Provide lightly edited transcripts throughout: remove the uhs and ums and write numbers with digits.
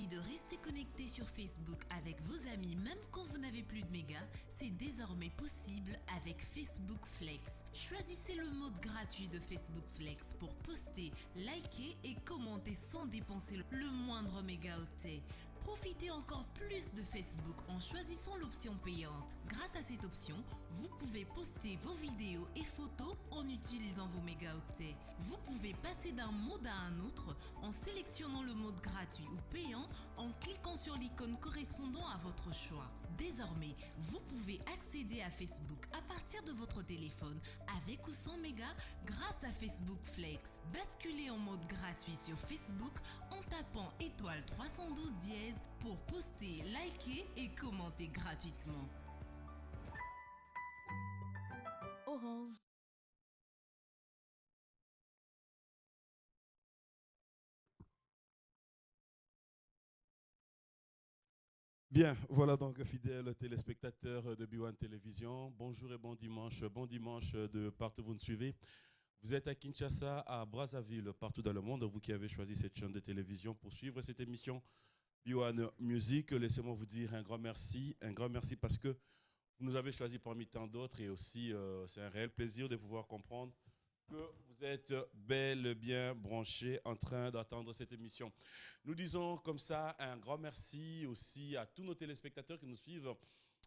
envie de rester connecté sur Facebook avec vos amis même quand vous n'avez plus de mégas, c'est désormais possible avec Facebook Flex. Choisissez le mode gratuit de Facebook Flex pour poster, liker et commenter sans dépenser le moindre mégaoctet. Profitez encore plus de Facebook en choisissant l'option payante. Grâce à cette option, vous pouvez poster vos vidéos et photos en utilisant vos mégaoctets. Vous pouvez passer d'un mode à un autre en sélectionnant le mode gratuit ou payant en cliquant sur l'icône correspondant à votre choix. Désormais, vous pouvez accéder à Facebook à partir de votre téléphone avec ou sans mégas grâce à Facebook Flex. Basculez en mode gratuit sur Facebook en tapant étoile 312 dièse pour poster, liker et commenter gratuitement. Orange. Bien, voilà donc fidèles téléspectateurs de B1 Télévision. Bonjour et bon dimanche de partout où vous nous suivez. Vous êtes à Kinshasa, à Brazzaville, partout dans le monde, vous qui avez choisi cette chaîne de télévision pour suivre cette émission B1 Music. Laissez-moi vous dire un grand merci parce que vous nous avez choisi parmi tant d'autres et aussi c'est un réel plaisir de pouvoir comprendre que vous êtes bel et bien branchés en train d'attendre cette émission. Nous disons comme ça un grand merci aussi à tous nos téléspectateurs qui nous suivent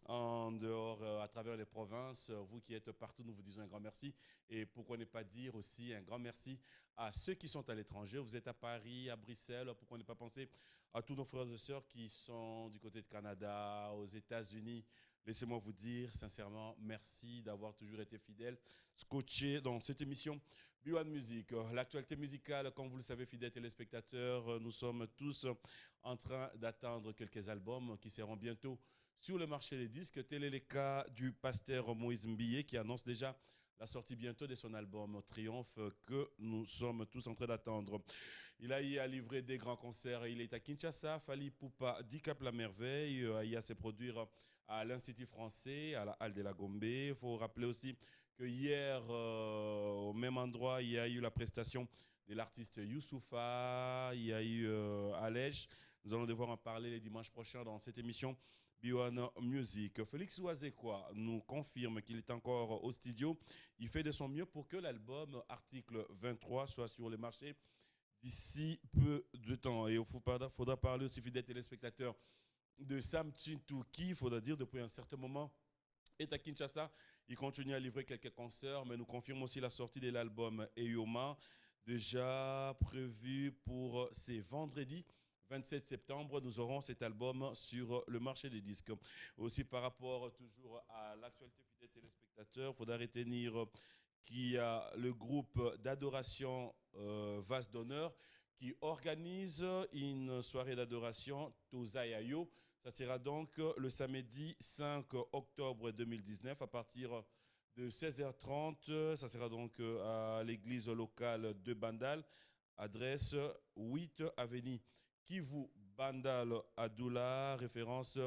en dehors, à travers les provinces. Vous qui êtes partout, nous vous disons un grand merci. Et pourquoi ne pas dire aussi un grand merci à ceux qui sont à l'étranger. Vous êtes à Paris, à Bruxelles. Pourquoi ne pas penser à tous nos frères et sœurs qui sont du côté de Canada, aux États-Unis. Laissez-moi vous dire sincèrement merci d'avoir toujours été fidèles, scotchés dans cette émission B1 Music. L'actualité musicale, comme vous le savez, fidèles téléspectateurs, nous sommes tous en train d'attendre quelques albums qui seront bientôt sur le marché des disques. Tel est le cas du pasteur Moïse Mbiye qui annonce déjà la sortie bientôt de son album Triomphe que nous sommes tous en train d'attendre. Il a eu à livrer des grands concerts. Il est à Kinshasa, Fali Poupa, Dicap la Merveille. Il a à se produire à l'Institut français, à la Halle de la Gombe. Il faut rappeler aussi que hier, au même endroit, il y a eu la prestation de l'artiste Youssoufa, il y a eu Alej. Nous allons devoir en parler les dimanches prochains dans cette émission B1 Music. Félix Ouazekwa nous confirme qu'il est encore au studio. Il fait de son mieux pour que l'album Article 23 soit sur le marché d'ici peu de temps. Et il faudra parler aussi, fidèles téléspectateurs, de Sam Chintou qui, il faudra dire, depuis un certain moment, est à Kinshasa. Il continue à livrer quelques concerts, mais nous confirme aussi la sortie de l'album Eyoma, déjà prévu pour ces vendredis. 27 septembre, nous aurons cet album sur le marché des disques. Aussi par rapport toujours à l'actualité fidèle téléspectateurs, il faudra retenir qu'il y a le groupe d'adoration Vase d'honneur qui organise une soirée d'adoration Tozayayo. Ça sera donc le samedi 5 octobre 2019 à partir de 16h30. Ça sera donc à l'église locale de Bandal, adresse 8 avenue Kivu Bandal Adoula, référence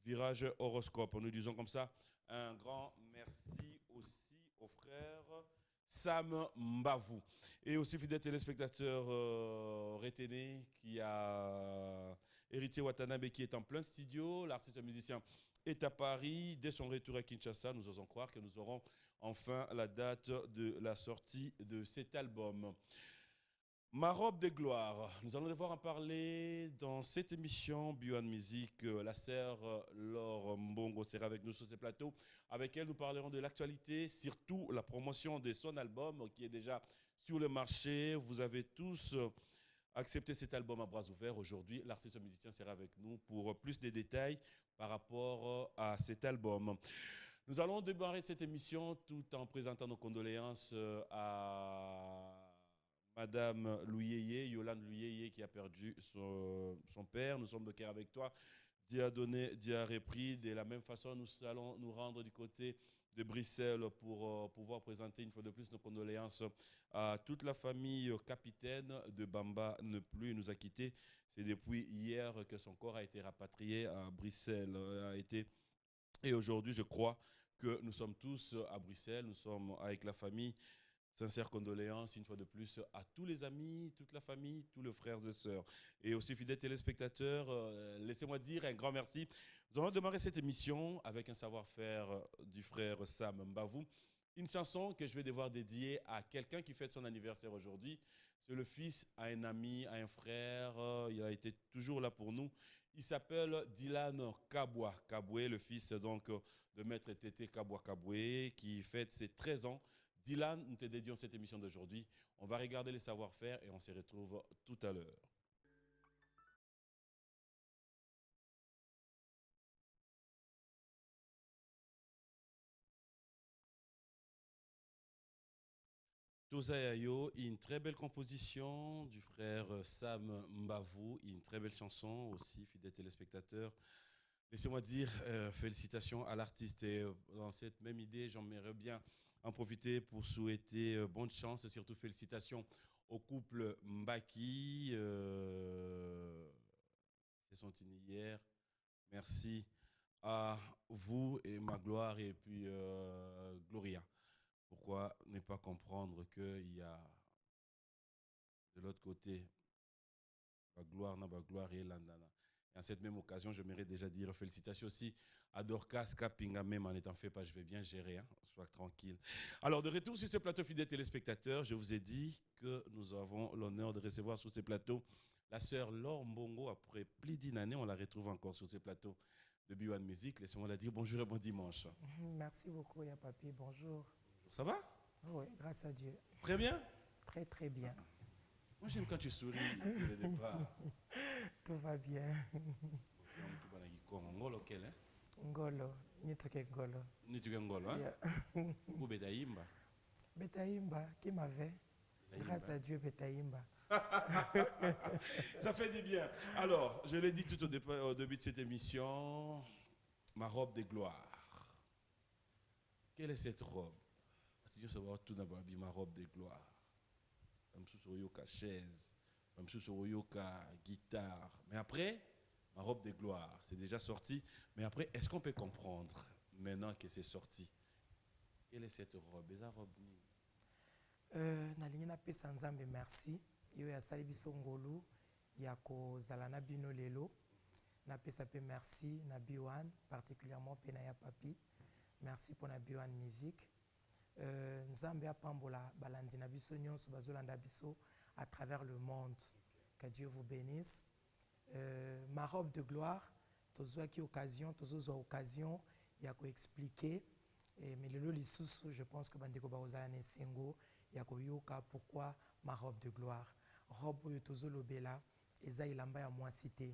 virage horoscope. Nous disons comme ça un grand merci aussi aux frères Sam Mbavou. Et aussi fidèle téléspectateur retenez qui a Héritier Watanabe qui est en plein studio. L'artiste musicien est à Paris. Dès son retour à Kinshasa, nous osons croire que nous aurons enfin la date de la sortie de cet album. Ma robe de gloire, nous allons devoir en parler dans cette émission B1 Music. La sœur Laure Mbongo sera avec nous sur ce plateau. Avec elle, nous parlerons de l'actualité, surtout la promotion de son album qui est déjà sur le marché. Vous avez tous accepté cet album à bras ouverts. Aujourd'hui, l'artiste musicien sera avec nous pour plus de détails par rapport à cet album. Nous allons démarrer cette émission tout en présentant nos condoléances à Madame Louyeye, Yolande Louyeye, qui a perdu son père. Nous sommes de cœur avec toi. Dieu a donné, Dieu a repris. De la même façon, nous allons nous rendre du côté de Bruxelles pour pouvoir présenter une fois de plus nos condoléances à toute la famille capitaine de Bamba ne plus nous a quittés. C'est depuis hier que son corps a été rapatrié à Bruxelles. Et aujourd'hui, je crois que nous sommes tous à Bruxelles, nous sommes avec la famille Sincères condoléances, une fois de plus, à tous les amis, toute la famille, tous les frères et sœurs. Et aussi, fidèles téléspectateurs, laissez-moi dire un grand merci. Nous allons démarrer cette émission avec un savoir-faire du frère Sam Mbavou. Une chanson que je vais devoir dédier à quelqu'un qui fête son anniversaire aujourd'hui. C'est le fils à un ami, à un frère. Il a été toujours là pour nous. Il s'appelle Dylan Kabwa Kabwe, le fils donc de Maître Tété Kabwa Kabwe, qui fête ses 13 ans. Dylan, nous te dédions cette émission d'aujourd'hui. On va regarder les savoir-faire et on se retrouve tout à l'heure. Tozayayo, une très belle composition du frère Sam Mbavou, une très belle chanson aussi, fidèles téléspectateurs. Laissez-moi dire félicitations à l'artiste. Et dans cette même idée, j'aimerais bien en profiter pour souhaiter bonne chance et surtout félicitations au couple Mbaki. C'est son hier. Merci à vous et Magloire et puis Gloria. Pourquoi ne pas comprendre qu'il y a de l'autre côté Magloire et Landana. Et à cette même occasion, je j'aimerais déjà dire félicitations aussi à Dorcas Kapinga, même en étant fait pas, je vais bien gérer, hein, sois tranquille. Alors, de retour sur ce plateau, fidèles téléspectateurs, je vous ai dit que nous avons l'honneur de recevoir sur ce plateau la sœur Laure Mbongo. Après plus d'une année, on la retrouve encore sur ce plateau de B1 Music. Laissez-moi la dire bonjour et bon dimanche. Merci beaucoup, Yapapi. Bonjour. Ça va? Oui, grâce à Dieu. Très bien? Très, très bien. Moi, j'aime quand tu souris dès le départ. Tout va bien. Ngolo quel, hein? Ngolo, nituke ngolo. Nituke ngolo, hein? Yeah. Ou Betaïmba? Betaïmba, qui m'avait? Grâce à Dieu, Betaïmba. Ça fait du bien. Alors, je l'ai dit tout au début de cette émission, ma robe de gloire. Quelle est cette robe? Je savoir tout d'abord ma robe de gloire. Même sous yoka chaise, même sous yoka guitare. Mais après, ma robe de gloire, c'est déjà sorti. Mais après, est-ce qu'on peut comprendre maintenant que c'est sorti? Quelle est cette robe? Eza robe ni? Nalingi na pesa nzambe merci. Yo ya sali biso ngolu ya kozala na bino lelo. Na pesa pe merci na B1, particulièrement pe na ya papi. Merci pour na B1 musique. Nzambe apambola balandi na biso nyonso bazolanda biso à travers le monde. Que Dieu vous bénisse. Ma robe de gloire, tozwaki occasion, tozozwa occasion ya ko expliquer. Mais lelo lisusu, je pense que bandeko bazala na sengo ya ko yoka pourquoi ma robe de gloire. Robe oyo tozolobela eza ilamba ya mwasi te.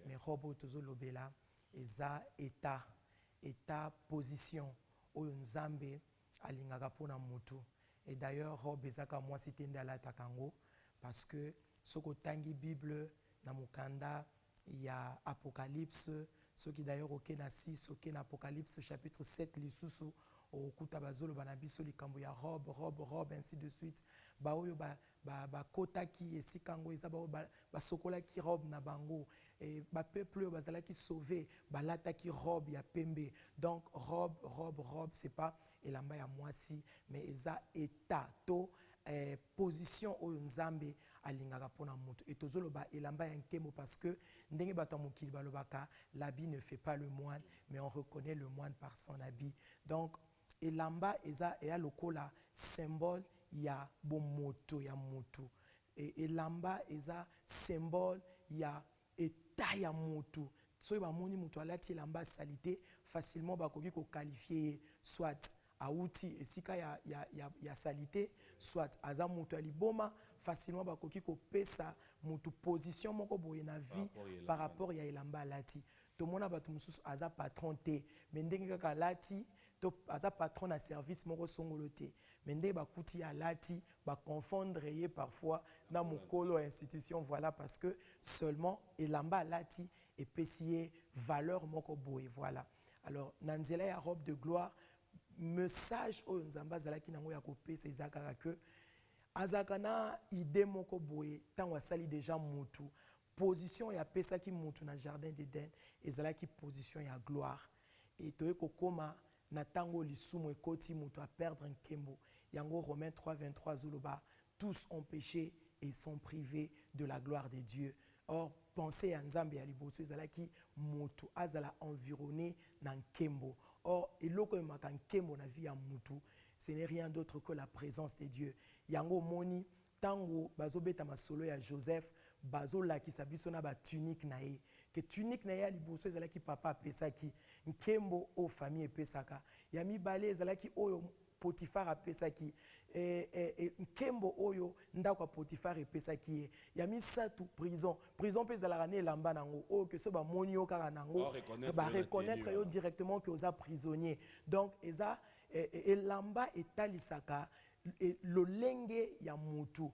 Mais robe oyo tozolobela eza état position oyo nzambe alingaka pona mutu. Et d'ailleurs robe ezaka mwasi te nde alataka yango parce que soko tangi Bible na mukanda ya Apocalypse, soki d'ailleurs oke na 6, oke na Apocalypse chapitre 7 lisusu okuta bazolo bana biso likambo ya robe ainsi de suite. Ba oyo ba kotaki esikango eza ba sokolaki robe na bango et ba peuple bazalaki sauvé balataki robe ya pembe. Donc robe c'est pas elamba ya mwasi mais eza état to position oyo nzambe alingaka pona mutu. Et tozoloba elamba ya nkemo parce que ndenge bato mokili balobaka l'habit ne fait pas le moine mais on reconnaît le moine par son habit. Donc elamba eza eya lokola symbole ya bomoto ya mutu. Et elamba eza symbole ya état ya mutu. Soki bamoni mutu alati elamba salite facilement bakoki ko qualifier soit auti esika ya salite soit aza mutu ya liboma facilement bakoki ko pesa mutu position moko boye na vie par rapport ya elamba alati. Tomona bato mususu aza patron te mais ndenge kaka alati to aza patron na service moko songolo te mais ndenge bakuti alati ba confondre ye parfois na mukolo institution. Voilà parce que seulement elamba alati epesi ye valeur moko boye. Voilà. Alors na nzela ya robe de gloire message oyo nzambe azalaki nango ya kopesa eza kaka ke azalaka na idée moko boye ntango asali déjà mutu position ya pesaki mutu na jardin d'Éden ezalaki position ya gloire. Et toye kokoma na tango lisumu ekoti mutu a perdre nkembo. Yango Romains 3:23 zoloba, tous ont péché et sont privés de la gloire de Dieu. Or, pensez à Nzambe ya liboso ezalaki mutu azala environné na nkembo. Or, eloko emaka nkembo na vie ya mutu, ce n'est rien d'autre que la présence de Dieu. Yango moni tango bazobeta masolo ya Joseph, bazolakisa biso na ba tunique na ye. Que tunique na ye liboso ezalaki papa apesaki, nkembo o famille epesaka. Ya mibale ezalaki oyo Potifar apesaki, nkembo oyo ndako Potifar epesaki ye. Ya misatu prison pe ezalaka ne elamba nango oyo ke so bamoni yo kaka nango ba reconnaître yo directement que oza prisonnier. Donc eza elamba etalisaka lolenge ya mutu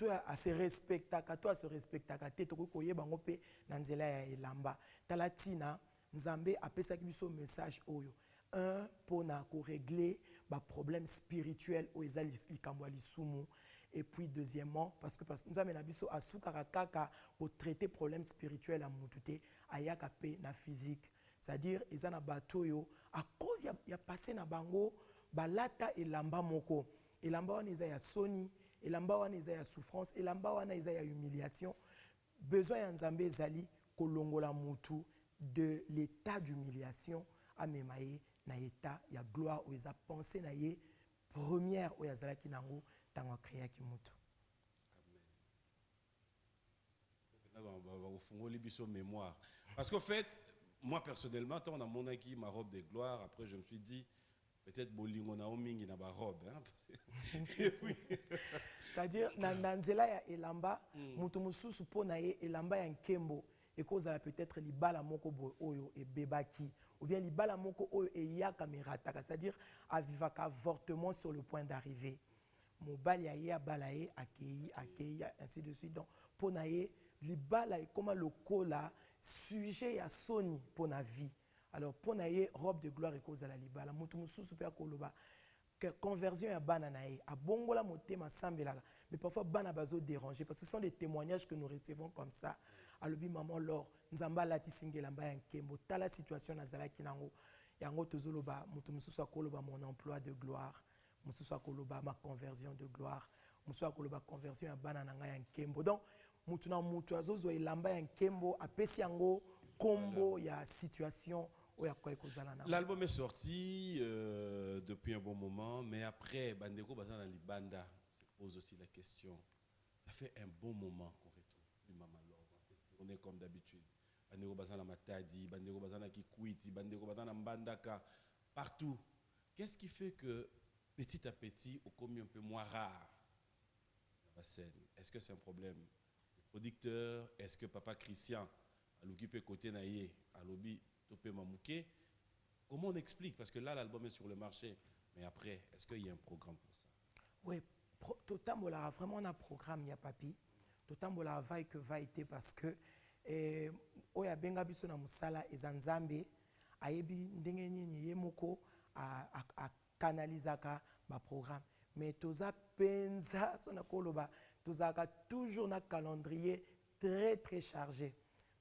a se respectaka to a se respectaka te to ko yeba ngo pe na nzela ya elamba. Talatina Nzambe apesaki biso message oyo. Un, pour régler les problèmes spirituels au likambo lisumu. Et puis deuxièmement, parce que nous avons biso asukarakaka pour traiter problèmes spirituels à mutute ayaka pe na physique. C'est-à-dire ezana batoyo à cause ya passé na bango balata elamba moko. Elamba wana eza ya soni, elamba wana eza ya souffrance, elamba wana eza ya humiliation. Besoin ya Nzambe ezali kolongola mutu de l'état d'humiliation à memaye na état ya gloire ou eza pensée na ye première ou yazalaki nango tango créé ki mutu. Amen. Mémoire. Parce qu'en fait, moi personnellement, quand on a mon acquis ma robe de gloire, après je me suis dit peut-être bolingo na omingi na ba robe hein. C'est-à-dire na nzela ya elamba mutu mususu po na ye elamba ya nkembo ekozala peut-être libala moko boy oyo ebebaki ou bien libala moko oyo eyaka merataka, c'est-à-dire avivaka avortement sur le point d'arriver. Mobali ya ye abalaye akei ainsi de suite. Donc pona ye libala e comme le kola sujet ya soni pona vie. Alors pona ye robe de gloire ekozala libala mutu mususu pe akoloba que conversion ya bana na ye abongola motema sambelaka, mais parfois bana bazo déranger parce que ce sont des témoignages que nous recevons comme ça. Alobi maman lor nzamba lati singelamba ya nkembo tala situation nazalaki nango yango tozoloba mutu mususu akoloba mon emploi de gloire, mususu akoloba ma conversion de gloire, mususu akoloba conversion ya bana na ngai ya nkembo. Donc mutu na mutu azozo elamba ya nkembo apesi yango kombo ya situation. L'album est sorti depuis un bon moment, mais après Bandeko Bazana Libanda se pose aussi la question. Ça fait un bon moment qu'on retrouve plus Maman Laure dans cette tournée comme d'habitude. Bandeko Bazana Matadi, Bandeko Bazana Kikwiti, Bandeko Bazana Mbandaka, partout. Qu'est-ce qui fait que petit à petit, au commis un peu moins rare la scène? Est-ce que c'est un problème de producteur? Est-ce que Papa Christian a l'occupé côté naïe, a lobby? Comment on explique? Parce que là, l'album est sur le marché. Mais après, est-ce qu'il y a un programme pour ça? Oui, Totambola, vraiment un programme, il y a papi. Totambola va et que va été parce que Oya Benga biso na musala ezanzambe ayebi ndenge nini yemoko a canalisaka ba programme. Mais toza penza sona koloba tozaka toujours na calendrier très très chargé.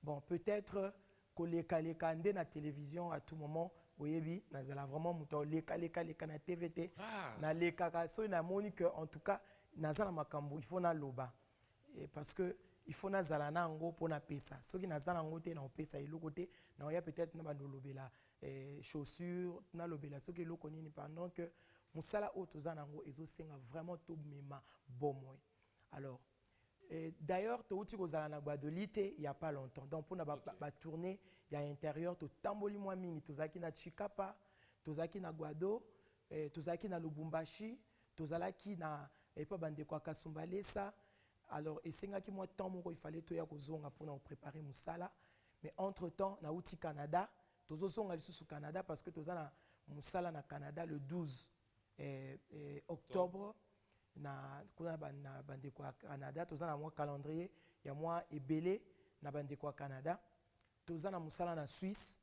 Bon, peut-être koleka nde na télévision à tout moment oyebi nazala vraiment muto leka na TVT na leka ka so na moni que en tout cas nazala makambo il faut na loba et parce que il faut na zala na ngo pona pesa soki nazala ngo te na pesa eloko te na oya peut-être na bando lobela chaussures na lobela soki eloko nini pendant que musala o tozana ngo ezo senga vraiment to mema bomoi. Alors d'ailleurs, tu as na Guadolite il y a pas longtemps. Donc pour la tournée, il y a intérieur to tamboli moi mingi, tozaki na Chikapa, tozaki na Guado, tozaki na Lubumbashi, tozalaki na pas bande kwa Kasumbalesa. Alors essengaki moi temps moko il fallait to ya kozonga pour na préparer musala. Mais entre-temps, na uti Canada, tozozonga lisusu Canada parce que tozana musala na Canada le 12 octobre. Na bande kwa Canada tozana moi calendrier ya moi ebele na bande kwa Canada tozana musala na Suisse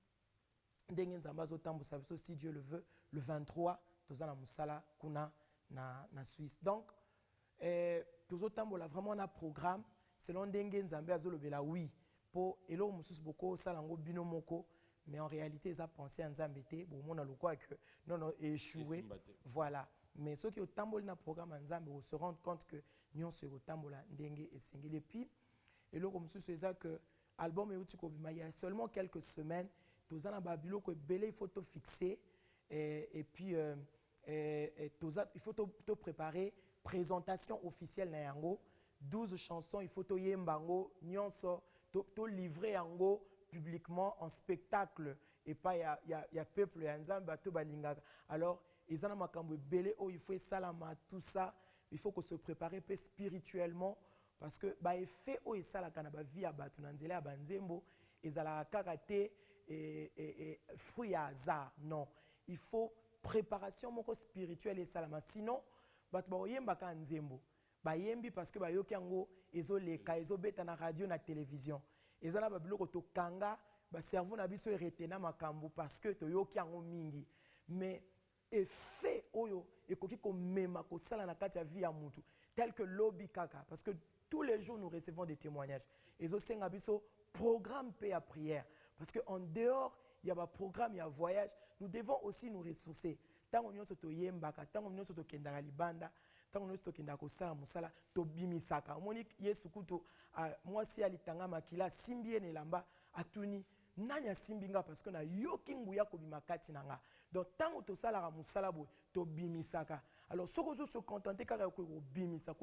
ndenge nzamba zo tambusa biso si Dieu le veut le 23 tozana musala kuna na Suisse. Donc tozo tambola vraiment na programme selon ndenge nzambe azolobela oui po elo mususu boko salango bino moko mais en réalité ils ont pensé à nzambe te bon on a le quoi que non échoué voilà mais ceux qui ont tamboli na programme nzambe on se rend compte que nous se tambola ndenge et singeli et puis et là comme c'est ça que album euti ko bima il y a seulement quelques semaines tozana babilo ko belé photo fixé et puis il faut te préparer présentation officielle na yango 12 chansons il faut to yembango nyonso to livrer yango publiquement en spectacle et pas il y a peuple ya nzambe to balingaka alors ezana makambo belé oh il faut salama tout ça il faut que se préparer peu spirituellement parce que ba effet o esala kana ba vie ya batu na nzela ya banzembo ezala kaka te et fruit ya hasard non il faut préparation moko spirituelle et salama sinon batu ba oyemba ka nzembo ba yembi parce que ba yoki yango ezoleka ezobeta na radio na télévision ezala ba biloko to kanga ba cerveau na biso retena makambo parce que to yoki yango mingi mais effet oyo ekoki ko mema ko sala na kati ya vie ya mutu tel que lobby kaka parce que tous les jours nous recevons des témoignages ezo senga biso programme paix à prière parce que en dehors il y a un programme il y a un voyage nous devons aussi nous ressourcer tango nyonso to yembaka tango nyonso to kendaka libanda tango nyonso to kendaka ko sala musala to bimisaka omoni Yesu kuto mwasi alitanga makila simbi ne lamba atuni nanya simbinga parce que na yoki nguya ko bimakati nanga donc tango to sala musala bo to bimisaka alors ce que se contenter kaka ko bimisa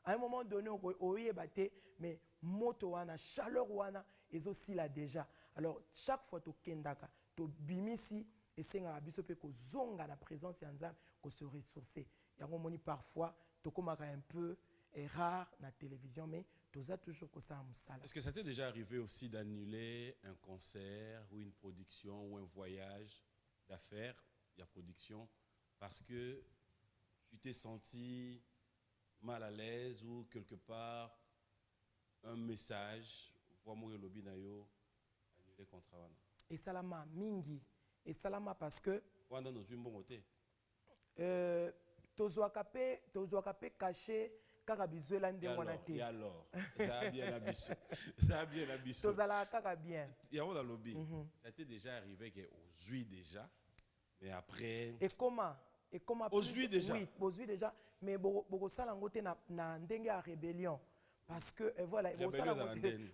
à un moment donné on yebate mais moto wana chaleur wana ezo sila déjà alors chaque fois to kendaka to bimisi et senga biso pe ko zonga na présence ya nzambe ko se ressourcer yango moni parfois to komaka un peu rare na télévision mais toza toujours ko ça musala. Est-ce que ça t'est déjà arrivé aussi d'annuler un concert ou une production ou un voyage d'affaires, il y a production parce que tu t'es senti mal à l'aise ou quelque part un message vraiment le lobby na yo annuler contrat wana et salama mingi et salama parce que wanda nos une bon côté tozwa kapé caché kaka bizuela ndengwana te et alors ça a bien abisso tozala kaka bien il y a dans le lobby ça t'est déjà arrivé que aujourd'hui déjà mais après et comment aujourd'hui déjà oui aujourd'hui déjà mais boko sala ngote na ndenge ya rébellion parce que voilà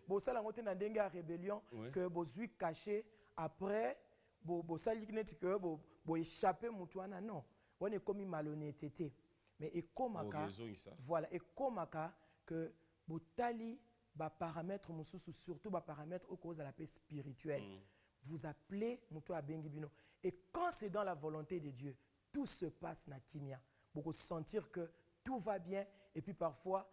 bo sala ngote na ndenge ya rébellion que bozui caché après bo sali net que bo échapper mutuana non on est comme malhonnêteté mais et komaka voilà et komaka que botali ba paramètres mususu surtout ba paramètres au cause de la paix spirituelle vous appelez mutu abengi bino et quand c'est dans la volonté de Dieu tout se passe na kimia beaucoup sentir que tout va bien et puis parfois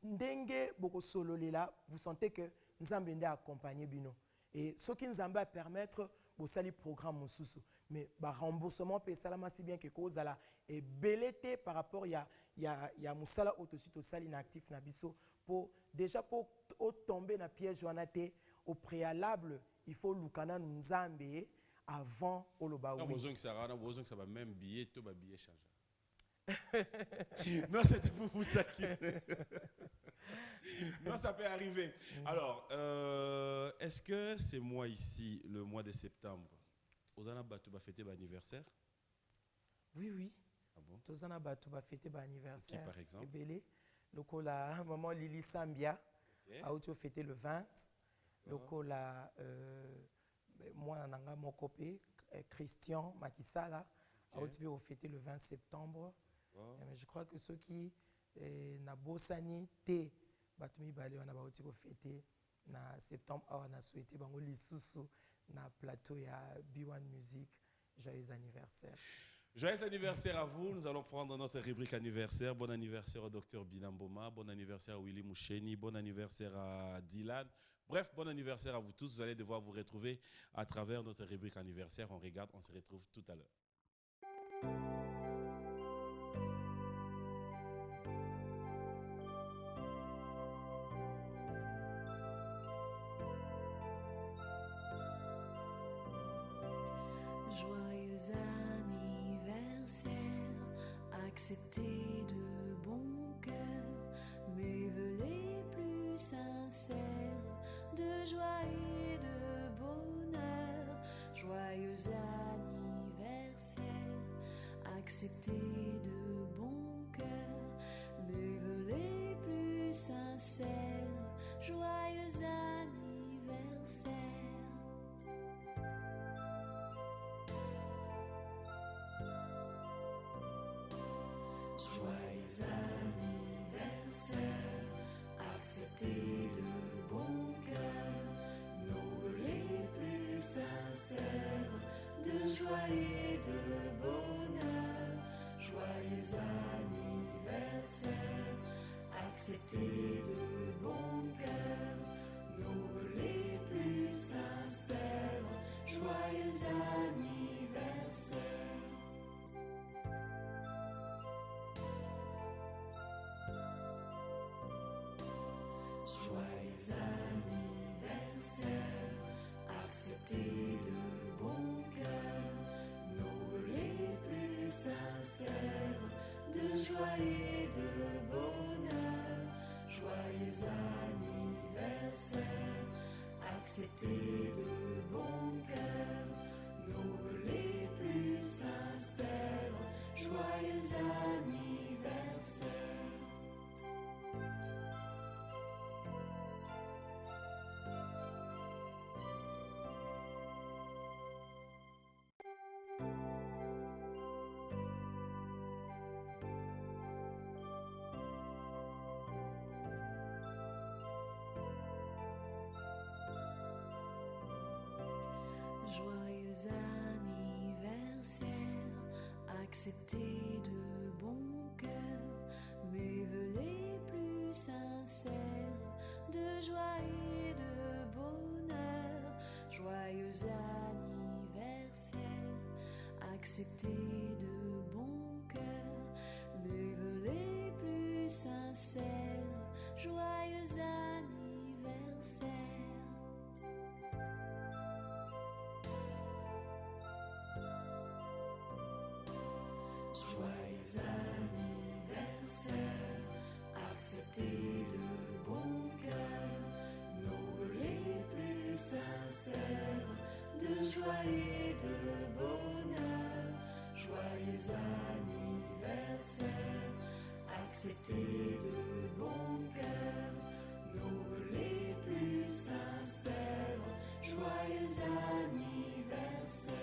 ndenge beaucoup sololela vous sentez que nzambe nda accompagner bino et ce qui nzambe va permettre bo sali programme mususu mais ba remboursement pe salama si bien que cause la et belete par rapport ya musala autosito sali na actif na biso pour déjà pour tomber na piège wana te au préalable il faut lukana nzambe avant oloba oui. Besoin que ça va même billet to ba billet changer. Non, c'était pour vous taquiner. Non, ça peut arriver. Alors, est-ce que c'est moi ici, le mois de septembre, Ozana Batou va fêter l'anniversaire? Oui. Ah bon? Ozana Batou va fêter l'anniversaire. Qui par exemple? Ebele, lokola maman Lily Sambia a fêté le 20. Lokola moi nanga mokopé Christian Makisala a fêté le 20 septembre. Mais je crois que ceux qui na bosani te batumi bale wana ba fêter na septembre on a souhaité bango lisusu na plateau ya B1 Music joyeux anniversaire. Joyeux anniversaire à vous. Nous allons prendre notre rubrique anniversaire. Bon anniversaire au docteur Binamboma, bon anniversaire à Willy Moucheni, bon anniversaire à Dylan. Bref, bon anniversaire à vous tous. Vous allez devoir vous retrouver à travers notre rubrique anniversaire. On regarde, on se retrouve tout à l'heure. Joyeux anniversaire, acceptez de bon cœur mes vœux les plus sincères de joie et de bonheur. Joyeux anniversaire, acceptez de bon cœur mes vœux les plus sincères. Joyeux anniversaire. Joyeux anniversaire, acceptez de bon cœur nos vœux les plus sincères, de joie et de bonheur. Joyeux anniversaire, acceptez de bon cœur nos vœux les plus sincères. Joyeux anniversaire. Joyeux anniversaire, acceptez de bon cœur nos vœux les plus sincères, de joie et de bonheur. Joyeux anniversaire, acceptez de bon cœur nos vœux les plus sincères. Joyeux anniversaire. Joyeux anniversaire, acceptez de bon cœur mes vœux les plus sincères, de joie et de bonheur. Joyeux anniversaire, acceptez de bon cœur mes vœux les plus sincères. Joyeux anniversaire. Joyeux anniversaire, acceptez de bon cœur nos vœux les plus sincères, de joie et de bonheur. Joyeux anniversaire, acceptez de bon cœur nos vœux les plus sincères. Joyeux anniversaire.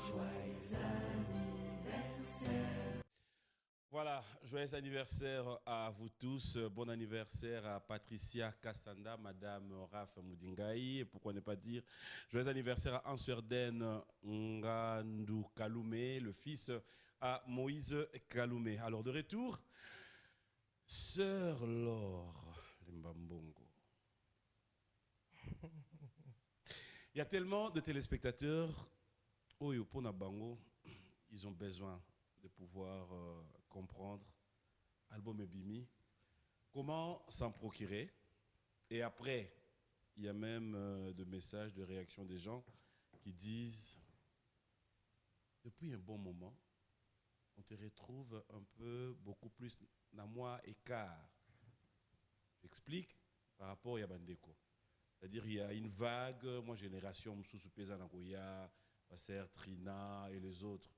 Joyeux anniversaire. Voilà, joyeux anniversaire à vous tous. Bon anniversaire à Patricia Kassanda, Madame Raph Moudingaï. Et pourquoi ne pas dire joyeux anniversaire à Ansuerden Ngandou Kaloumé, le fils à Moïse Kaloumé. Alors de retour, Sœur Laure Limbambongo. Il y a tellement de téléspectateurs, Oyo Pona Bango, ils ont besoin de pouvoir comprendre album Ebimi, comment s'en procurer. Et après, il y a même des messages de réaction des gens qui disent depuis un bon moment, on te retrouve un peu beaucoup plus dans moi écart. J'explique par rapport à Yabandeko. C'est-à-dire il y a une vague, moi génération Moussou Pezanakoya, Passer Trina et les autres.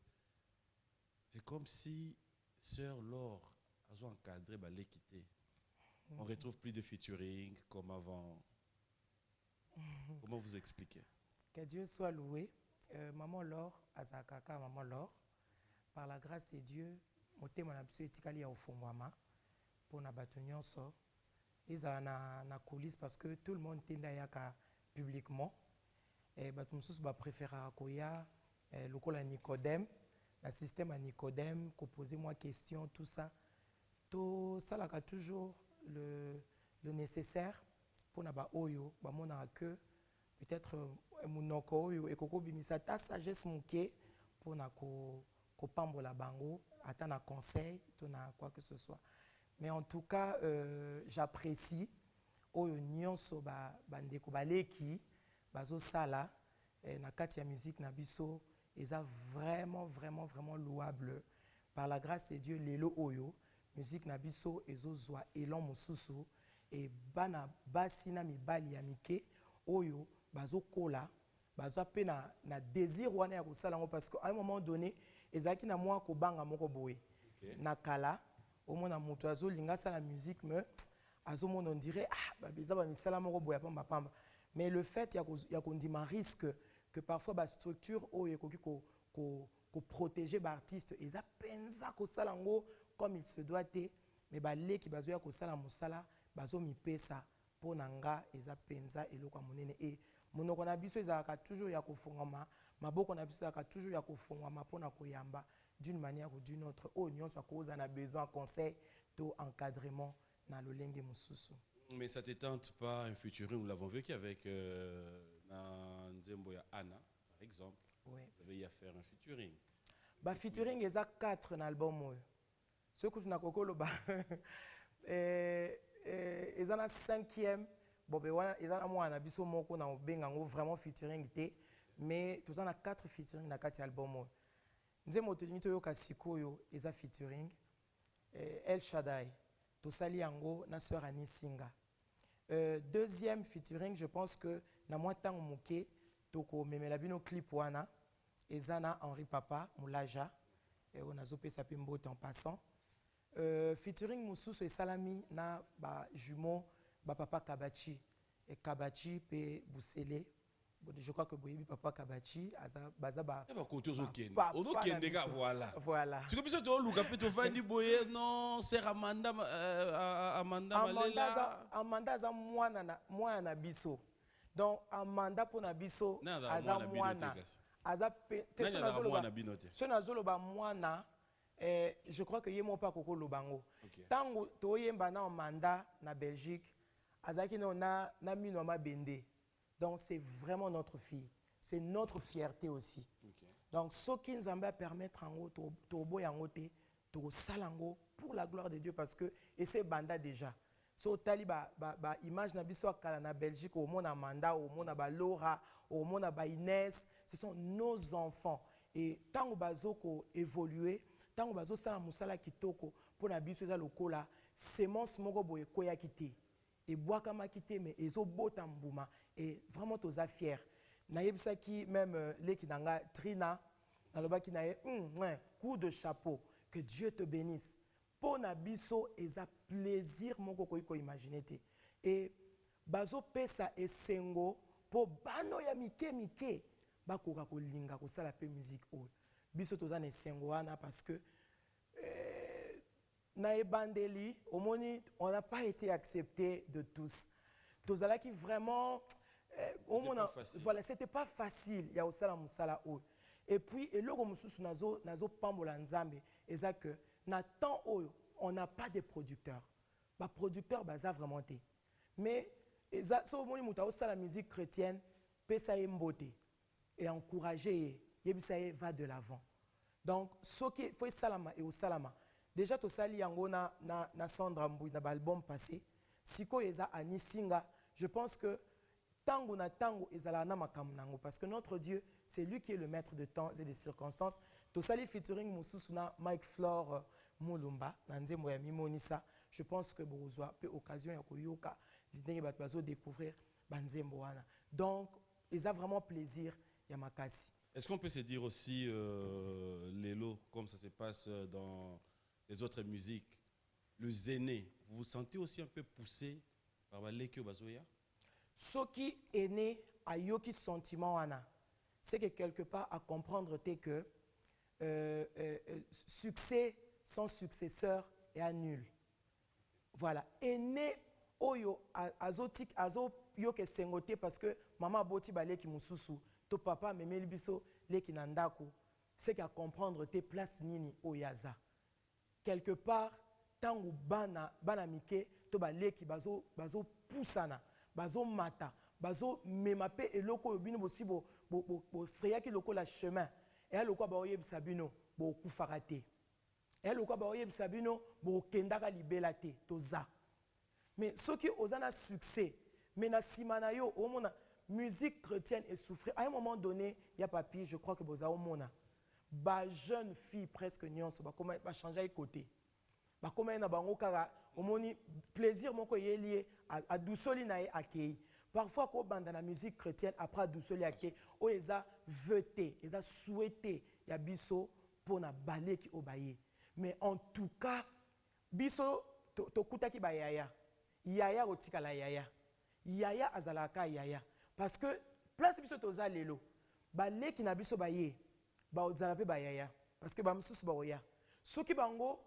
C'est comme si Sœur Laure a encadré l'équité. On retrouve plus de featuring comme avant. Comment vous expliquez? Que Dieu soit loué. Maman Laure, Azakaka, Maman Laure, par la grâce de Dieu, mon thème a été au fond pour na batunion so. Ils ont na coulisse parce que tout le monde tient publiquement. Et batumsus ba préférer akoya le col à Nicodème, le système à Nicodème, qu'on posait moi question tout ça. Tout ça là a toujours le nécessaire pour na ba oyo, ba mona que peut-être munoko oyo et koko bimisa ta sagesse muke pour na ko pambola bango, attendre un conseil, tout na quoi que ce soit. Mais en tout cas, j'apprécie oyo nyonso bandeko baleki bazo sala na kati ya musique na biso eza vraiment louable par la grâce de Dieu lelo oyo musique na biso ezozwa elan mosusu et bana basi na mibali ya mike oyo bazokola bazwa pe na désir wana ya kosala yango parce qu'à un moment donné ezalaki na mwa kobanga moko boye na kala omona moto azolinga asala musique me azomona on dirait eza bamisala moko boye ya pamba mais le fait ya kondima risque que parfois bastructure oyo ekoki koprotéger baartiste eza mpenza kosala yango comme il se doit te mais baleki bazoya kosala mosala bazomipesa mpo na nga eza mpenza eloko ya monene e monoko na biso ezalaka toujours ya kofungwama maboko na biso ezalaka toujours ya kofungwama mpona koyamba d'une manière ou d'une autre oyo nyonso akoza na besoin conseil to encadrement na lolenge mosusu. Mais ça ne te tente pas un featuring, nous l'avons vécu avec Nzembo ya Anna, par exemple. Oui. Vous avez y à faire un featuring. Bah, featuring, il y a 4 dans l'album. Ce que tu as ils ont un 5e. Bon, ils ont un mois, ils ont vraiment featuring. Mais tout en a 4 featuring dans 4 albums. Nzembo Tolinito Kasikoyo, ils ont featuring. El Shaddai. Tosali Yango, na sœur Annie Singa. Deuxième featuring, je pense que na moi tang muke toko memelabino clip wana ezana Henri Papa Moulaja et on a zopé sa pimbote en passant. Featuring mususu et salami na ba jumeau ba papa Kabachi et Kabachi pe Boussele. Je crois que Boyebi Papa Kabachi bazaba côté Ozokende voilà. Tu comprends to luka pe to vandi boye non c'est Amanda Malela Amanda za mwana na biso. Donc Amanda po na biso aza mwana aza pe te nazoloba mwana je crois que yemo pa koko lobango. Tango to yemba na Amanda na Belgique azaki na mino mabende. Donc, c'est vraiment notre fille. C'est notre fierté aussi. Okay. Donc, ce qui nous a permettre en salango pour la gloire de Dieu parce que et c'est banda déjà. So tali ba image na biso kala na Belgique au monde Amanda, au monde ba Laura, au monde ba Inès, ce sont nos enfants. Et tant que bazoko évoluer, tant que bazo sala musala kitoko pour na biso za lokola, semence moko boye koya kité. Et bois comme quitté mais ezo botambuma et vraiment tous à fier na yebisa ki même les qui nanga Trina dans le bas qui na coup de chapeau que Dieu te bénisse pour na biso eza plaisir moko ko imaginer te et bazo pesa esengo pour bano ya mike bakoka ko linga ko sala pe musique o biso tozana esengo wana parce que na ebandeli omoni on n'a pas été accepté de tous tozala qui vraiment voilà c'était pas facile ya osala musala o et puis eloko mususu nazo pambola nzambe eza que na temps oyo on n'a pas de producteurs ba producteurs baza vraiment te mais eza so omoni muta osala musique chrétienne pesa mbote et encourager yebisa va de l'avant donc ce qui faut salama et osalama. Déjà, tu sali yango na Sandra Mbouy, na l'album passé. Siko eza Annie Singa. Je pense que tango na tango ezala na makamnango parce que notre Dieu, c'est lui qui est le maître de temps et des circonstances. Tu sali featuring mususu na Mike Flore Mulumba, na nzembo ya Mimonisa. Je pense que bozwa pe occasion ya koyoka l'idée ba bazo découvrir banzembo wana. Donc, ils a vraiment plaisir ya makasi. Est-ce qu'on peut se dire aussi Lélo comme ça se passe dans les autres musiques, le zéné, vous vous sentez aussi un peu poussé par Baleke Bazoya? Ce qui est né à Yoki sentiment wana, c'est que quelque part à comprendre que succès sans successeur est nul. Voilà, est né oyo azotik azo yoke sengote parce que maman boti baleki mususu, to papa memeli biso leki nandako, c'est qu'à comprendre tes places nini oyaza. Quelque part tango bana mike to baleki bazo poussana bazo mata bazo memape eloko yobino bosi bo freyaki loko la chemin et aloko ba oyebisa bino bo kufarate et aloko ba oyebisa bino bo kendaka libela te toza mais ceux qui osana succès mais na simana yo au mona musique chrétienne et souffrir à un moment donné il y a papier je crois que boza au mona ba jeune fille presque nyonso ba comment ba changer côté bakoma na bango kaka omoni plaisir moko ye lié à dusoli na ye akei. Parfois ko banda na musique chrétienne après dusoli akei o eza veté, eza souhaité ya biso pour na baleki obaye. Mais en tout cas biso to kutaki ba yaya. Yaya otika la yaya. Yaya azalaka yaya parce que place biso toza lelo baleki na biso baye ba ozala pe ba yaya parce que ba msusu ba oya soki bango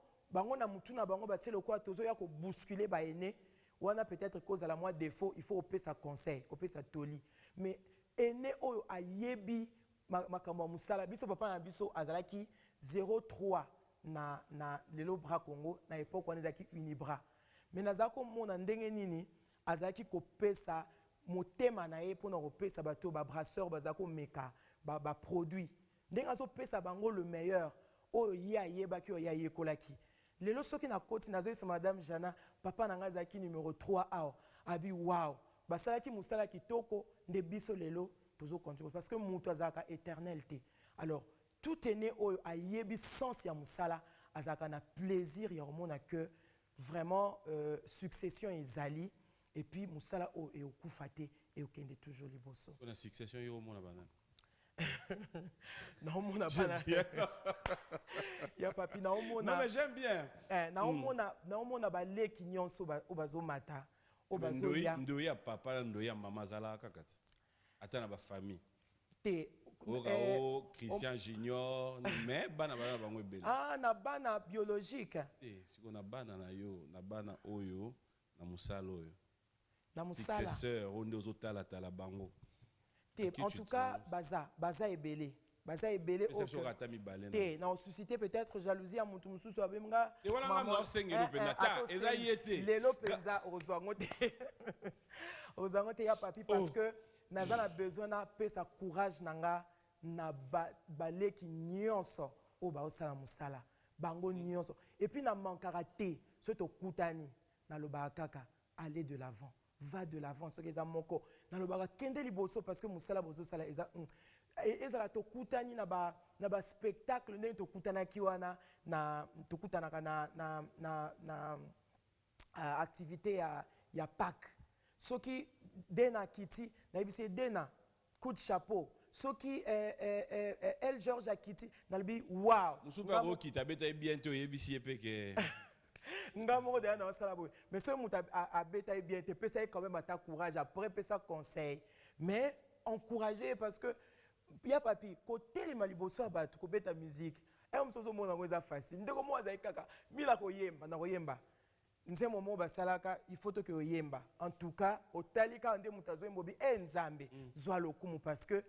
na mutu na bango batiele kwa tozo ya ko bousculer ba ene wana peut-être cause à la moi défaut il faut opesa conseil opesa toli mais ene oyo ayebi makambo musala biso papa na biso azalaki 03 na lelo bras Congo na époque wana ezaki unibra mais nazako mona ndenge nini azalaki kopesa motema na ye mpona kopesa bato babrasseur bazako meka baproduit ndenge azopesa bango le meilleur oyo ye ayebaki oyo ye ayekolaki lelo soki na koti nazoyisa madame Jana papa na ngai azalaki numéro 3 awa abi wow basalaki mosala kitoko nde biso lelo tozokontinue parce que moto azalaka éternel te alors tout est né oyo ayebi sens ya mosala azalaka na plaisir ya komona que vraiment succession ezali et puis musala o e okufate et okende toujours liboso. On a succession yo mona banana. Na mona banana. Ya papi na mona. Non mais j'aime bien. Na mona ba leki nyonso o bazo mata. O bazo ya. Ndoya papa ndoya mama zala kakati. Ata ba famille. Te Christian Junior mais bana bango ebele. Ah na bana biologique. Siko na bana na yo na bana oyo na musala oyo. Successeur on est aux tala bango. En tout cas baza ebele te na susciter peut-être jalousie à mutu mususu abenga maman sengelo penata eza yete lelo penza ozangote ya papi parce que nazana besoin na pesa courage nanga na baleki nyonso o ba osala musala bango nyonso et puis na mankara te so to kutani na loba kaka aller de l'avant. Va de l'avant ce que eza moko na lobaka kende liboso parce que musala bozo sala eza to kutani na ba spectacle ne to kutana kiwana na to kutanaka na activité ya Pâques soki dena kiti na ibisi dena coup de chapeau soki El George akiti na libi wow musuka ko kita beta bientôt yebisi epeke Ngamo de na sala boy mais ce muta abeta bien te pesa quand même ta courage après pesa conseil mais encourager parce que ya papi côté les maliboso abatu ko beta musique et on sozo mona ngoza facile ndeko mo azai kaka mila ko yemba na ko yemba nze momo basalaka il faut que yemba en tout cas otalika nde mutazo mbobi nzambe zwa lokumu parce que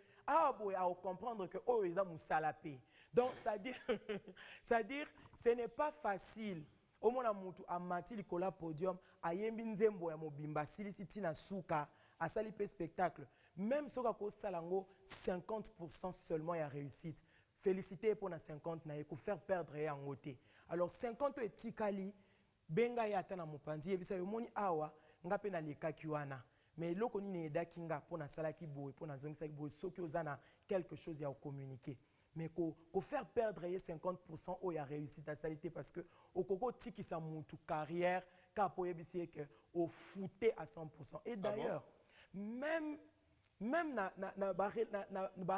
boy à comprendre que oh eza musala pe donc c'est à dire ce n'est pas facile. Au mona mutu amati likola podium ayembi nzembo ya mobimba silisiti na suka asali pe spectacle même soka ko salango 50% seulement ya réussite félicité pour na 50 na ko faire perdre ya ngote alors 50 etikali benga ya tana mopanzi ebisa yo moni awa ngape na lekaki wana mais loko nini edaki nga pour na salaki boy pour na zongisa boy soki ozana quelque chose ya communiquer mais ko faire perdre 50% au ya réussite à salité parce que au koko tiki sa mutu carrière ka po yebisi que au fouté à 100% et d'ailleurs même na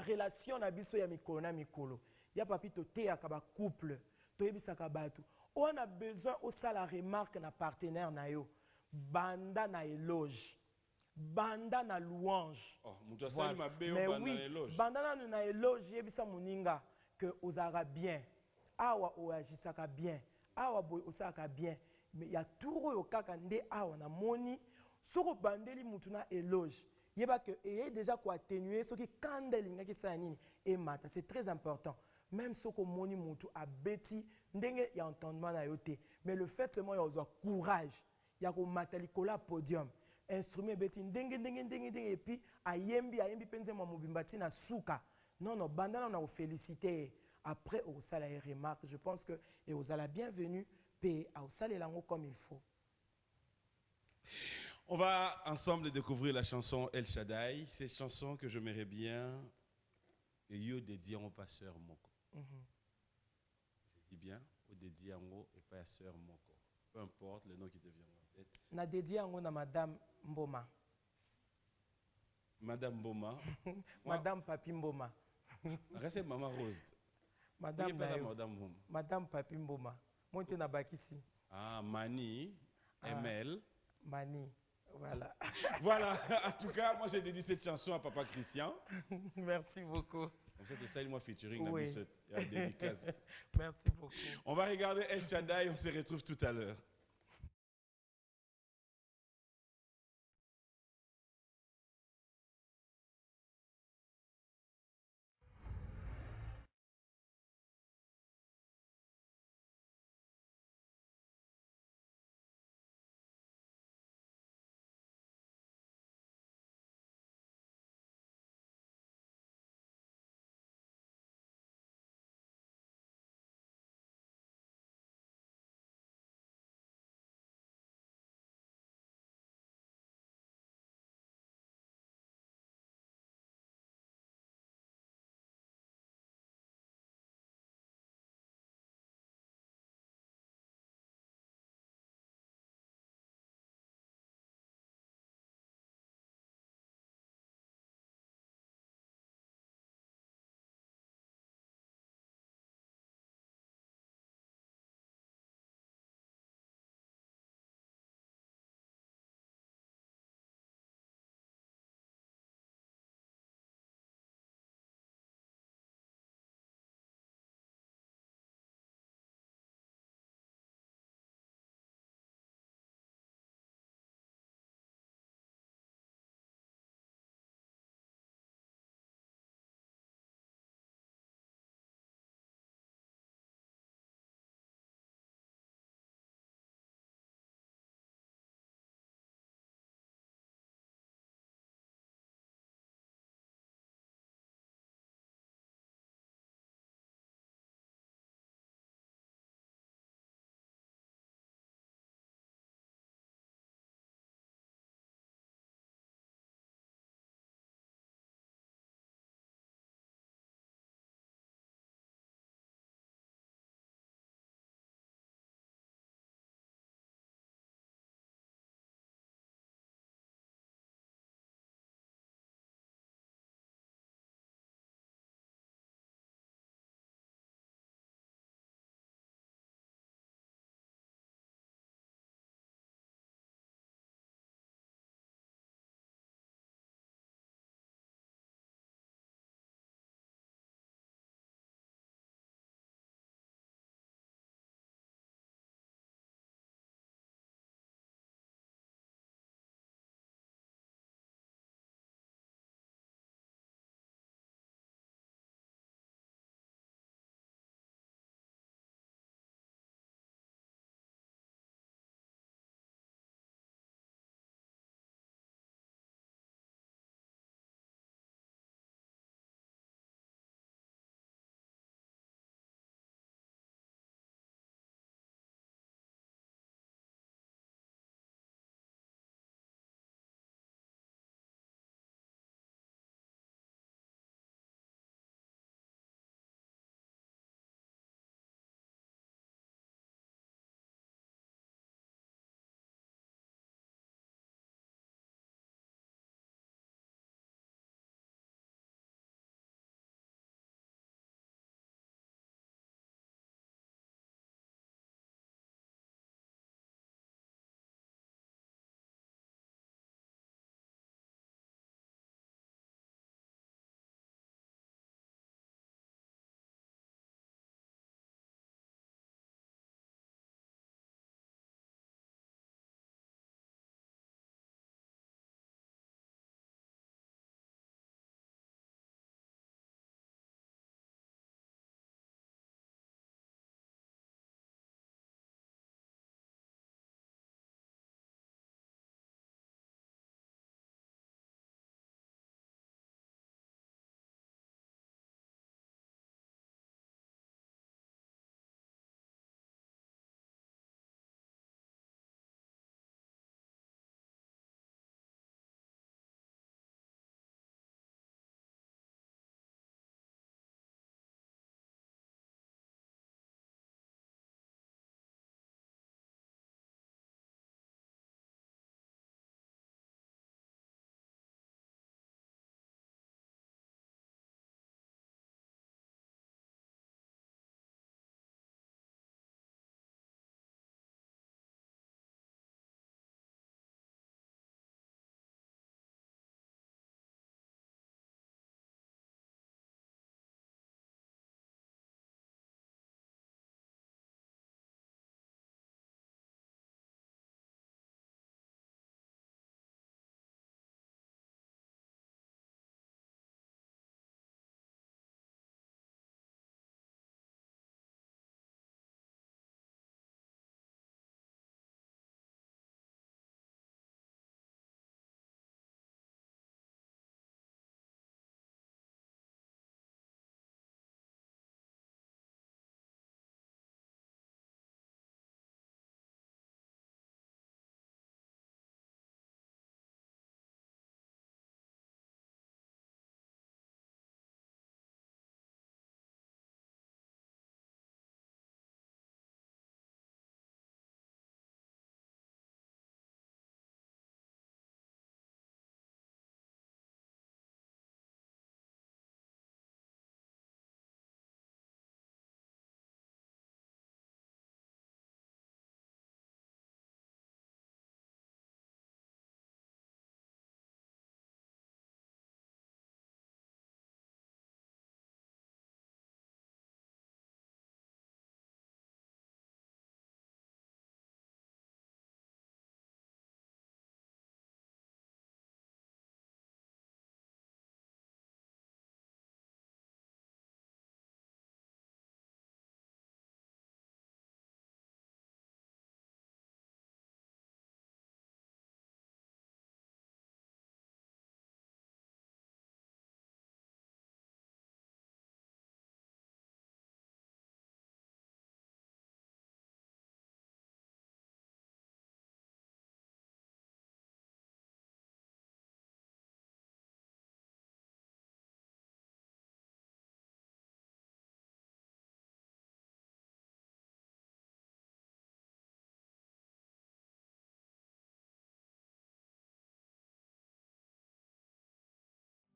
relation na biso ya mikolo na mikolo ya papi to te akaba couple to yebisa ka batu on a besoin au sala remarque na partenaire na yo banda na éloge banda na louange. Voilà. Mais oui, banda na éloge yebisa muninga que ozara bien. Awa oagisaka bien. Awa boy osaka bien. Mais il y a tout yo kaka nde awa na moni soko bandeli mutu na éloge. Yeba que et déjà ko atténuer ce qui kandelinga ki sa nini et mata, c'est très important. Même soko moni mutu abeti ndenge ya entendement na yote. Mais le fait seulement ya ozo courage. Ya ko matalikola podium. Instrument beti ndenge et puis ayembi penze mo mobimbati na suka non bandana na féliciter après au sala remarque je pense que et aux la bienvenue pe au sala lango comme il faut. On va ensemble découvrir la chanson El Shaddai, cette chanson que je m'aimerais bien et yo dédié au pasteur Moko. Je dis bien au dédié au pasteur Moko. Peu importe le nom qui te vient en tête. Na dédié yango na Madame Mboma. Madame Boma. Madame Papi Mboma. Reste Maman Rose. Madame Pas Nayo. Madame Boma. Madame Papi Mboma. Monte na bakisi. Ah, Mani, ML. Mani. Voilà. Voilà, en tout cas, moi j'ai dédié cette chanson à Papa Christian. Merci beaucoup. Comme ça, c'est moi featuring Oui. la dédicace. Merci beaucoup. On va regarder El Shaddai, on se retrouve tout à l'heure.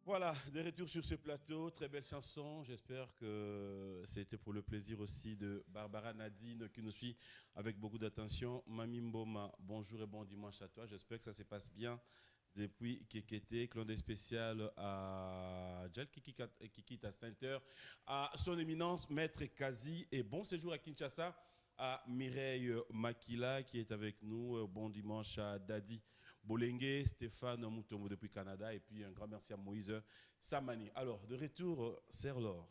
Voilà, de retour sur ce plateau, très belle chanson. J'espère que c'était pour le plaisir aussi de Barbara Nadine qui nous suit avec beaucoup d'attention. Mami Mboma, bonjour et bon dimanche à toi. J'espère que ça se passe bien depuis Kekete, clin spécial à Djel Kiki à Sainte-Heure, à son éminence Maître Kazi et bon séjour à Kinshasa à Mireille Makila qui est avec nous. Bon dimanche à Dadi Bolengue, Stéphane Moutomo depuis Canada et puis un grand merci à Moïse Samani. Alors, de retour, Sœur Laure,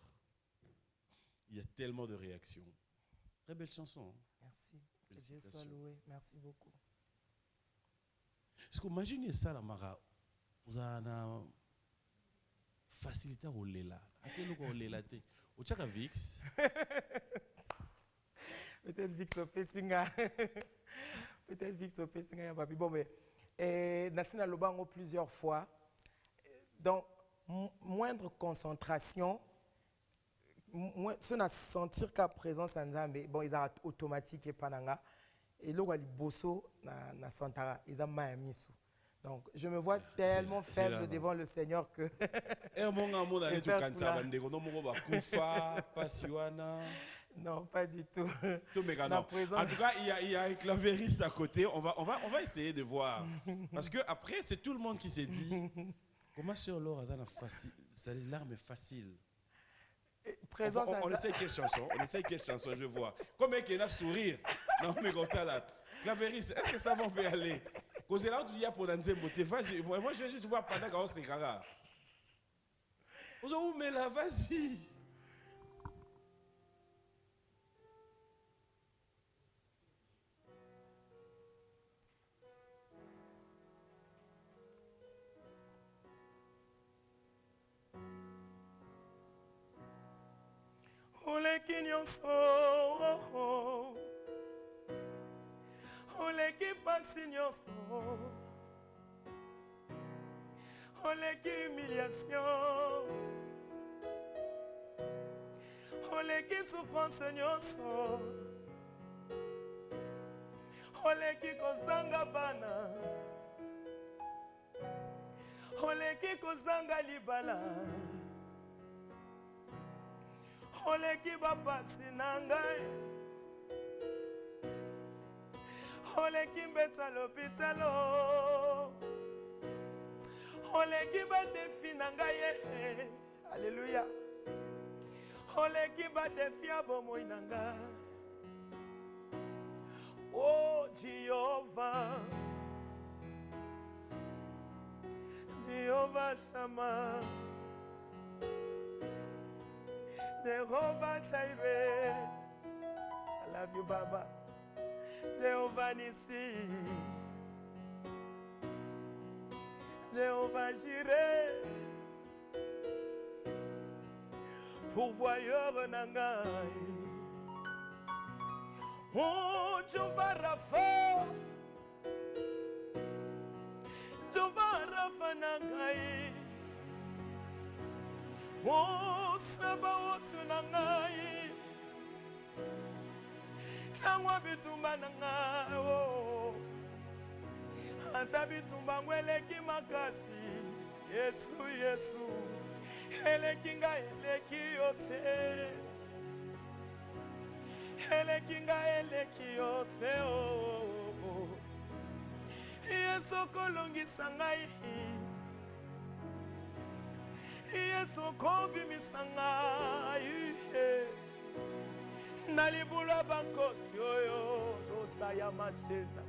il y a tellement de réactions. Très belle chanson. Hein? Merci. Que Dieu soit loué. Merci beaucoup. Est-ce que vous imaginez ça, la Mara? Vous avez une facilité au Lela. À quel moment au Lela? Au Tchaka Vix? Peut-être Vix au Pessinga. Peut-être Vix au Pessinga. Bon, mais. Nassina Lobango plusieurs fois. Donc, moindre concentration, si on a sentir qu'à présence en Zambé, bon, ils ont automatique et pananga. Et là, il bosso na santara, ils ont maïmisu. Donc, je me vois tellement faible devant le Seigneur que. Non, pas du tout. En tout cas, il y a un clavériste à côté. On va essayer de voir. Parce que après, c'est tout le monde qui s'est dit comment Sœur Laure a l'arme facile. On essaye quelle chanson? On essaye quelle chanson, je vois. Comme il y a un sourire. Non, mais quand là. Clavériste, est-ce que ça va bien aller? Quand c'est là où tu dis pour danser, moi, je vais juste voir pendant qu'on s'est rara. Où mais là, vas-y. Oleki nyonso, oleki pasi nyonso, oleki humiliation, oleki souffrance nyonso, oleki kozanga bana, oleki kozanga libala. Oleki bapasi na ngai, oleki mbeta l'hôpitalo, oleki badefi na ngai, alléluia, oleki badefi ya bomoi na ngai. Oh Jéhovah, Jéhovah Shammah, Jehovah Jireh, I love you, Baba. Jehovah Nissi, Jehovah Jireh, pourvoyeur nangai. Oh Jehovah Rapha, Jehovah Rapha nangai. Oh, Sabaoth nangai, tangwa bitumba nangai, oh, anta bitumba ngweleki makasi, Yesu, Yesu, eleki nga eleki yote, eleki nga eleki yote, oh, Yesu kolongisa ngai. Yesu kobimisa ngai na libula bankosi oyo losa ya masheta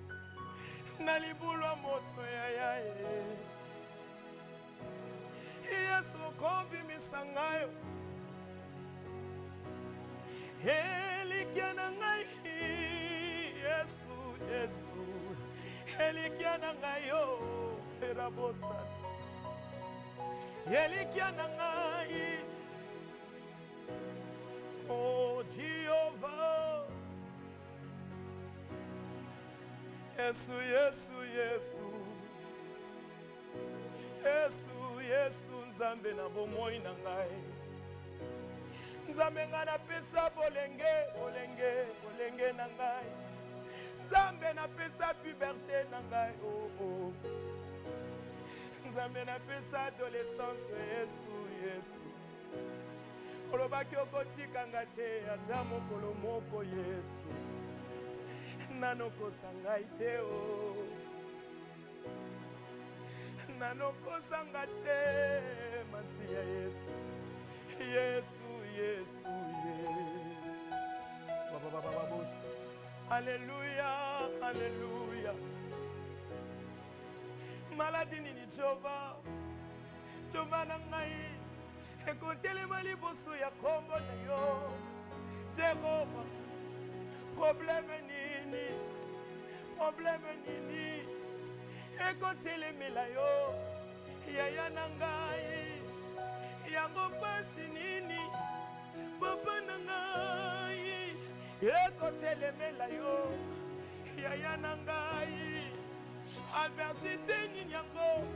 na libula moto ya yae Yesu kobimisa ngai elikia na ngai Yesu Yesu elikia na ngai yo erabosa Elikia na ngai, oh Jehovah, Yesu, Yesu, Yesu, Yesu, Yesu, Nzambe na bomoi na ngai, Nzambe nga na pesa bolenge, bolenge, bolenge na ngai, Nzambe na pesa puberté na ngai, oh, oh. nzambe napesa adolescence yesu yesu olobaki okotikanga te ata mokolo moko yesu nanokosa ngai te o nanokosa te masiya yesu yesu yesu yesu bababababoso Alléluia, Alléluia. Maladie nini Jova, Jova nangai, ekontele mali boso ya kombo na yo. Jehova, problème nini, ekontele mela yo. Yaya nangai, yango pasi nini, papa nangai. Ekotelemela yo yaya na ngai adversité nini yango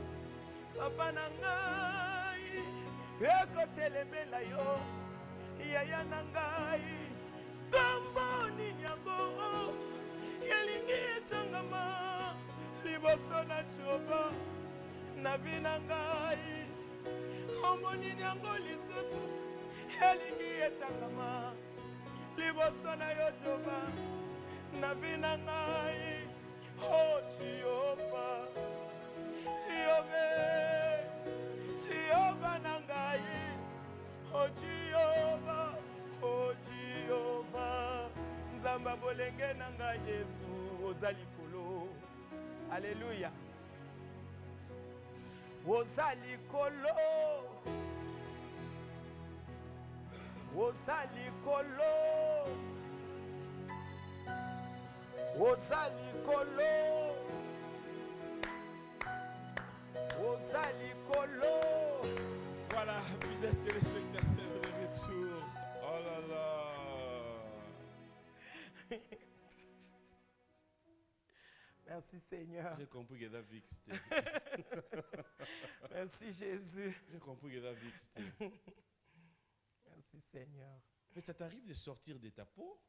papa na ngai ekotelemela yo yaya na ngai kombo nini yango elingi etangama liboso na Jehova na vi na ngai kombo nini yango lisusu elingi etangama liboso na yo Jehova na vi na ngai oh Jehova Jehova na ngai oh Jehova nzamba bolenge na ngai Yesu oza likolo Alléluia oza likolo oza likolo oza likolo oza likolo. Voilà, fidèles téléspectateurs de retour. Oh là là. Merci Seigneur. J'ai compris que la vixte. Merci Jésus. J'ai compris que la vixte. Merci Seigneur. Mais ça t'arrive de sortir de ta peau?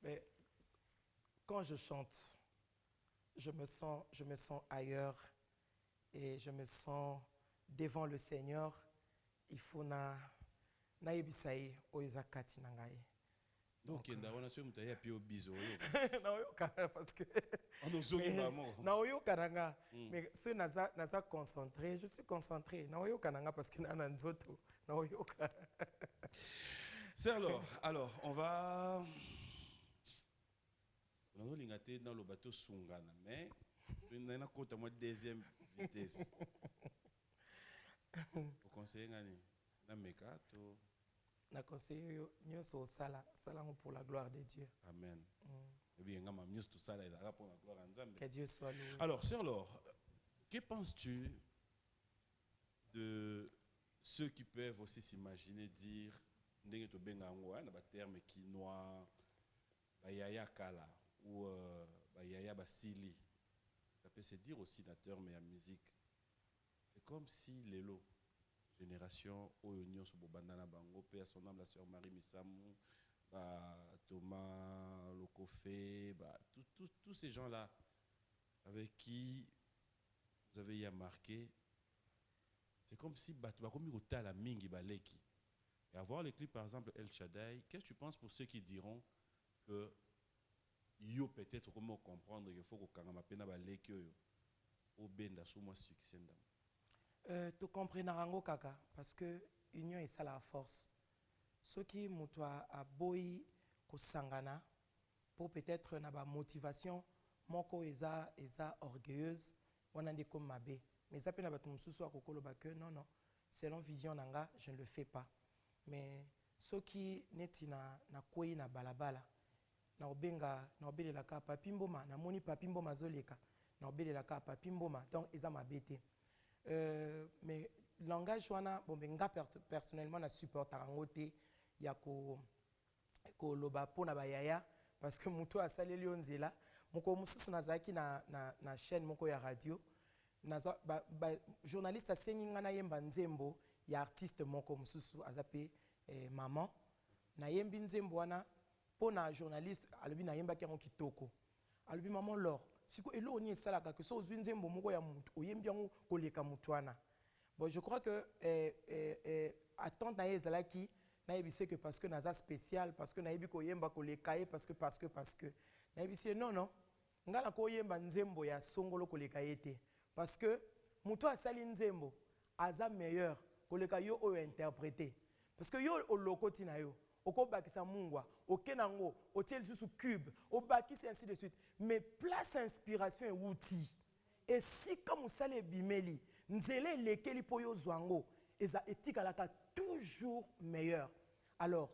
Mais quand je chante, je me sens ailleurs et je me sens devant le Seigneur. Il faut na yebisai oiza kati na ngai. Donc il y a une mutaye a pio biso. Na oyoka parce que on nous oublie vraiment. Na oyoka nanga mais ce naza concentré, je suis concentré. Na oyoka nanga parce que na nzoto na oyoka. C'est alors on va on a dans le bateau Sungana mais on a côté moi deuxième vitesse. Au conseiller ngani na mekato na conseiller nyonso sala pour la gloire de Dieu. Amen. Et bien ngama nyonso tout ça là pour la gloire de Nzambe. Que Dieu soit loué. Alors sœur Laure, que penses-tu de ceux qui peuvent aussi s'imaginer dire ndenge to benga ngo na ba terme quinoa bayaya kala ou bayaya basili, ça peut se dire aussi dans terme de musique. C'est comme si lelo génération oyo so bobandana bango pe à son âme la sœur Marie Misamou, Thomas Lokofé, tous ces gens là avec qui vous avez y marqué, c'est comme si bakomi kotala mingi baleki. Et avoir les clips par exemple El Shaddai, qu'est-ce que tu penses pour ceux qui diront que yo peut-être comment comprendre qu'il faut que kangama pena baleki oyo au benda sous moi succès ndam. Tu comprends rango kaka parce que union est ça la force. Ceux qui mutwa a boy ko sangana pour peut-être na ba motivation moko eza orgueilleuse wana ndeko mabe mais ça peut na bato mususu akokolo ba que non selon vision nanga je ne le fais pas. Mais ceux qui neti na koi na balabala na obelela ka papimboma na moni papimboma zoleka na obelela ka papimboma donc eza mabete. Mais langage wana bon benga personnellement na supporter ngote ya ko loba pona bayaya parce que muto asaleli onzela moko mususu nazaki na chaîne moko ya radio naza journaliste asengi ngana yemba nzembo ya artiste moko mususu azape maman na yembi nzembo wana pona journaliste alobi na yemba ki ngo kitoko alobi maman Laure siko elo oni esalaka que so ozwi nzembo moko ya mutu oyembi yango koleka mutu wana. Bon, je crois que attente na ye ezalaki nayebise que parce que naza spécial, parce que nayebi koyemba koleka ye, parce que nayebisi non nga na koyemba nzembo ya songolo koleka ye te, parce que mutu asali nzembo aza meilleur koleka yo oyo interpréter, parce que yo olokoti na yo okobakisa mungwa okenango otie lisusu cube obakisi ainsi de suite, mais place inspiration euti esika mosala ebimeli nzela elekeli mpo yo zwango eza etikalaka toujours meilleur. Alors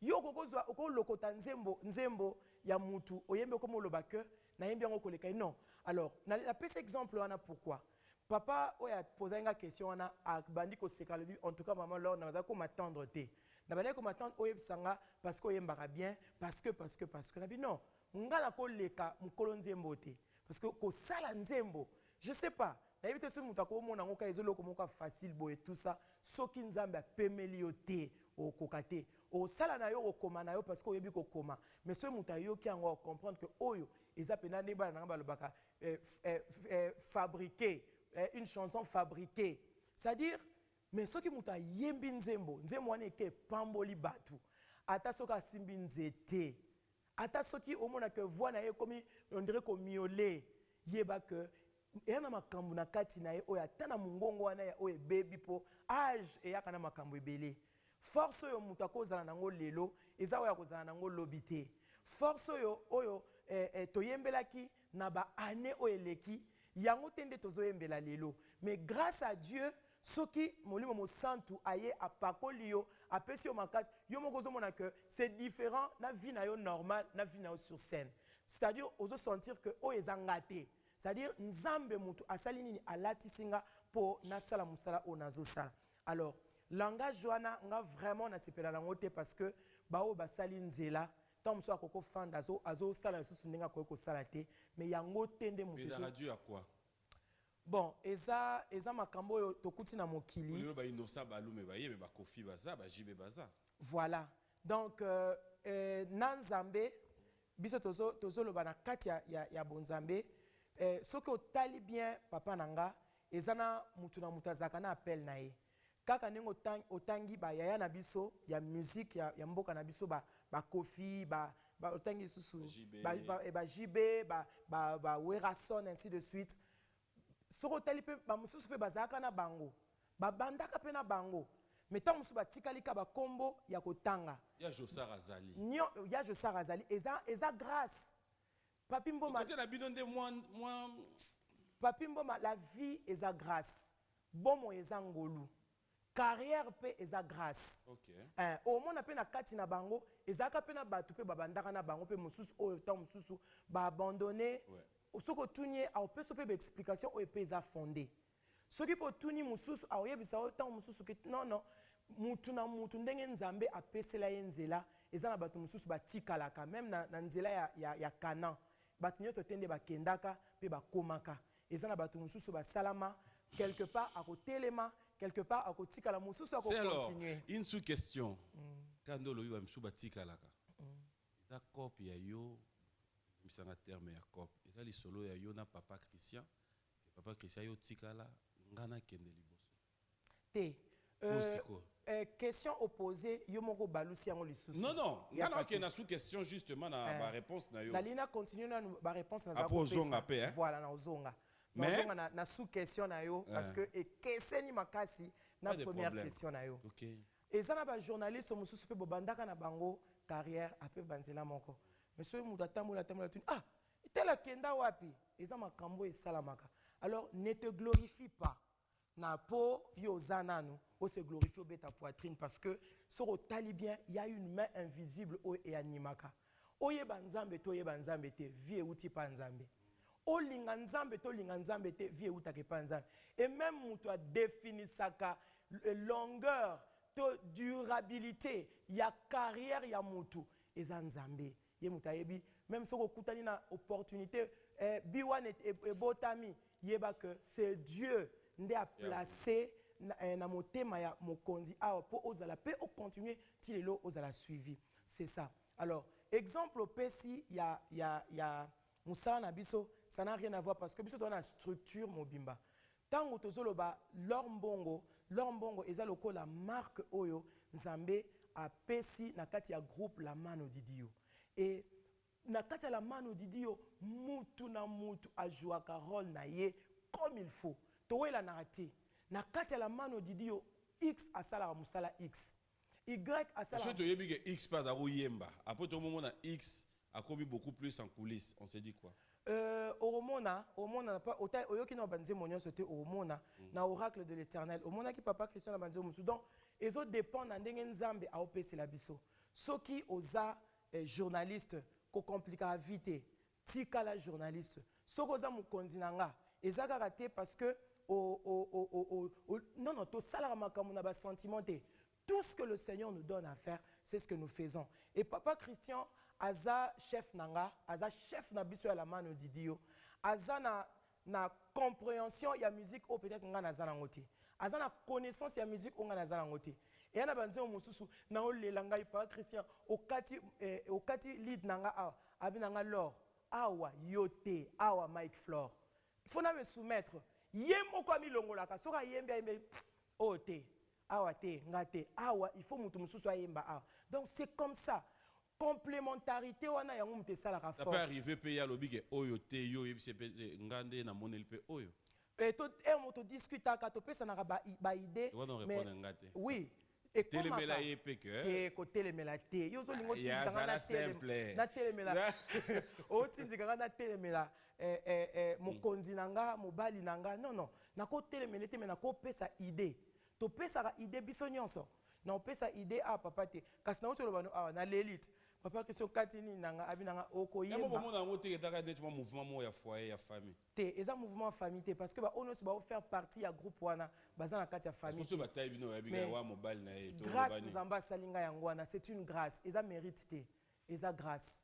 yo okolokota nzembo ya mutu oyembe komo oloba ke nayembi yango koleka non. Alors napesa exemple wana pourquoi papa oya posa nga question wana abandi koseka lobi en tout cas maman lor na ko m'attendre te na bandi ko m'attendre oyebisanga parce que oyembaka bien parce que na bi non ngala koleka mukolo nzembo te parce que ko sala nzembo je sais pas nayebi te soki mutu akomona ngo ka ezoloko moko facile boye tout ça soki nzambe apemeli yo te okoka te osala na yo okoma na yo parce que oyebi kokoma, mais soki mutu ayoki yango comprendre que oyo eza pena nde bana nanga balobaka fabriquer une chanson fabriquée, c'est-à-dire mais soki mutu ayembi nzembo wana eke pamboli batu ata soki asimbi nzete ata soki omona ke voix na ye komi on dirait ko miolé yeba que eya na makambo na kati na ye oyo ata na mongongo wana ya oyo ebebi mpo age eyaka na makambo ebele. Force oyo mutu akozala nango lelo eza oyo akozala nango lobi te. Force oyo toyembelaki na baane oyo eleki yango te nde tozoyembela lelo, mais grâce à Dieu soki molimo mosantu aye apakoli yo apesi yo makasi yo moko ozomona que c'est différent na vie na yo normal na vie na yo sur scène, c'est-à-dire ozo sentir que oyo ezanga te, c'est-à-dire nzambe mutu asali nini alatisinga po nasala musala o nazosala. Alors langage wana nga vraiment nasepela nango te parce que bao basali nzela tant mosu akoko fanda azo sala lisusu ndenge akoki kosala te, mais yango te nde mutu la radio à quoi? Bon eza makambo oyo tokuti na mokili ba innocent balume ba yebe ba kofi baza ba jibe baza. Voilà, donc na nzambe biso tozoloba na kati ya bonzambe soki otali bien papa nanga ezana mutu na mutu azaka na appel na ye kaka ndenge otangi bayaya na biso ya musique ya mboka na biso bakofi otangi susu bajibe werason ainsi de suite. Soki otali mpe bamosusu mpe bazalaka na bango babandaka mpe na bango, mais ntango mosusu batikalika bakombo ya kotanga ya Josar azali ya Josar azali eza grâce papi mboma papi mboma la vie eza grâce bomo eza ngolu carrière pe eza grâce. Okay. Omona pe na kati na bango ezaka pe na batu pe babandaka na bango pe mosusu oyo temps mosusu ba abandonné. Soki otuni ye aopesa mpe baexplication oyo mpe eza fondé. Soki mpe otuni mosusu aoyebisa oyo ntango mosusu non mutu na mutu ndenge nzambe apesela ye nzela eza na bato mosusu batikalaka même na nzela ya Kana bato nyonso te nde bakendaka mpe bakomaka eza na bato mosusu basalama quelque part akotelema quelque part akotikala mosusu akocontinue. Une sous-question kando lobi ba mosusu batikalaka eza copie ya yo misanga terme ya cop eza lisolo ya yo na papa Christian yo tikala ngana kende liboso te question opposée yo moko balusi yango lisusu non ngana ke na sous question justement na ba réponse na yo dalina continue na ba réponse na za opposonga pe voilà na ozonga na sous question na yo parce que ekeseni makasi na première question na yo. OK eza na ba journaliste mosusu pe bobandaka na bango carrière ape banzela moko. Mais si vous avez ah, tel a kenda wapi, eza makambo esalamaka. Alors ne te glorifie pas. Na po yo zananu, o se glorifie au ta poitrine parce que sur au talibien, il y a une main invisible o e animaka. Oye banzambe to ye banzambe te, vie uti panzambe. O linganzambe to linganzambe te, vie uta ke panzambe. Et même mutu a défini saka longueur, to durabilité, ya carrière ya mutu, ezanzambe. Même si vous avez une opportunité, Biwan et Botami, c'est Dieu qui a placé dans mon thème mokondi pour osala pe au continuer tilelo osala suivi. C'est ça. Alors exemple au PSI il y a musala na biso ça n'a rien à voir parce que biso to na structure mobimba tango tozoloba lor mbongo eza lokola marque oyo nzambe apesi na kati ya groupe la mano didio et na kati ya la mano didio mutu na mutu ajouaka rôle na ye comme il faut towela na te na kati ya la mano didio X asala musala X Y asala parce que toyebi que X pas à yemba après tout moment X a commis beaucoup plus en coulisses on s'est dit quoi Oromona pas oyoki na banze monyo sote oromona na oracle de l'Éternel omona ki papa Christian na banze musu donc ezo dépend na ndenge nzambe a opesi la biso soki oza journaliste ko compliquer vite tika la journaliste soki oza mukonzi nanga ezaka raté parce que non to sala makambo na ba sentimenté tout ce que le Seigneur nous donne à faire c'est ce que nous faisons et papa Christian aza chef nanga aza chef na biso ya la mano didio aza na compréhension ya musique ou peut-être nga naza nango te aza na connaissance ya musique ou nga naza nango te et na banzeo mosusu na olela ngai pa Christian okati lead nanga abi nanga lor awa yote awa Mike Flore il faut na me soumettre ye moko amilongolaka soka yembe ote awa te ngate awa il faut mutu mususu ayemba awa donc c'est comme ça complémentarité wana yango mute sala ka force. Ça peut arriver pe ya lobi ke oyo te yo yebise pe ngande na moneli pe oyo. Et to moto discuta ka to pesa na ba idée. Mais ngate. Oui. Et telemela ye pe ke. Et ko telemela te. Yo zo lingo tindika na simple. Na telemela. O tindika na telemela mokonzi nanga mobali nanga non na ko telemela te mais na ko pesa idée. To pesa ka idée biso nyonso. Na pesa idée papa te. Kasi na otolo bano na l'élite. Papa Christian katini nanga abinanga oko yemba. Ya moment na ngote ke taka nettement mouvement ya foyer ya famille. Te eza mouvement famille te parce que ba ono ba faire partie ya groupe wana baza na kati ya famille. Parce que ba tayi bino ya biga wa mobile na ye to grâce nzamba salinga yango wana c'est une grâce. Eza mérite te. Eza grâce.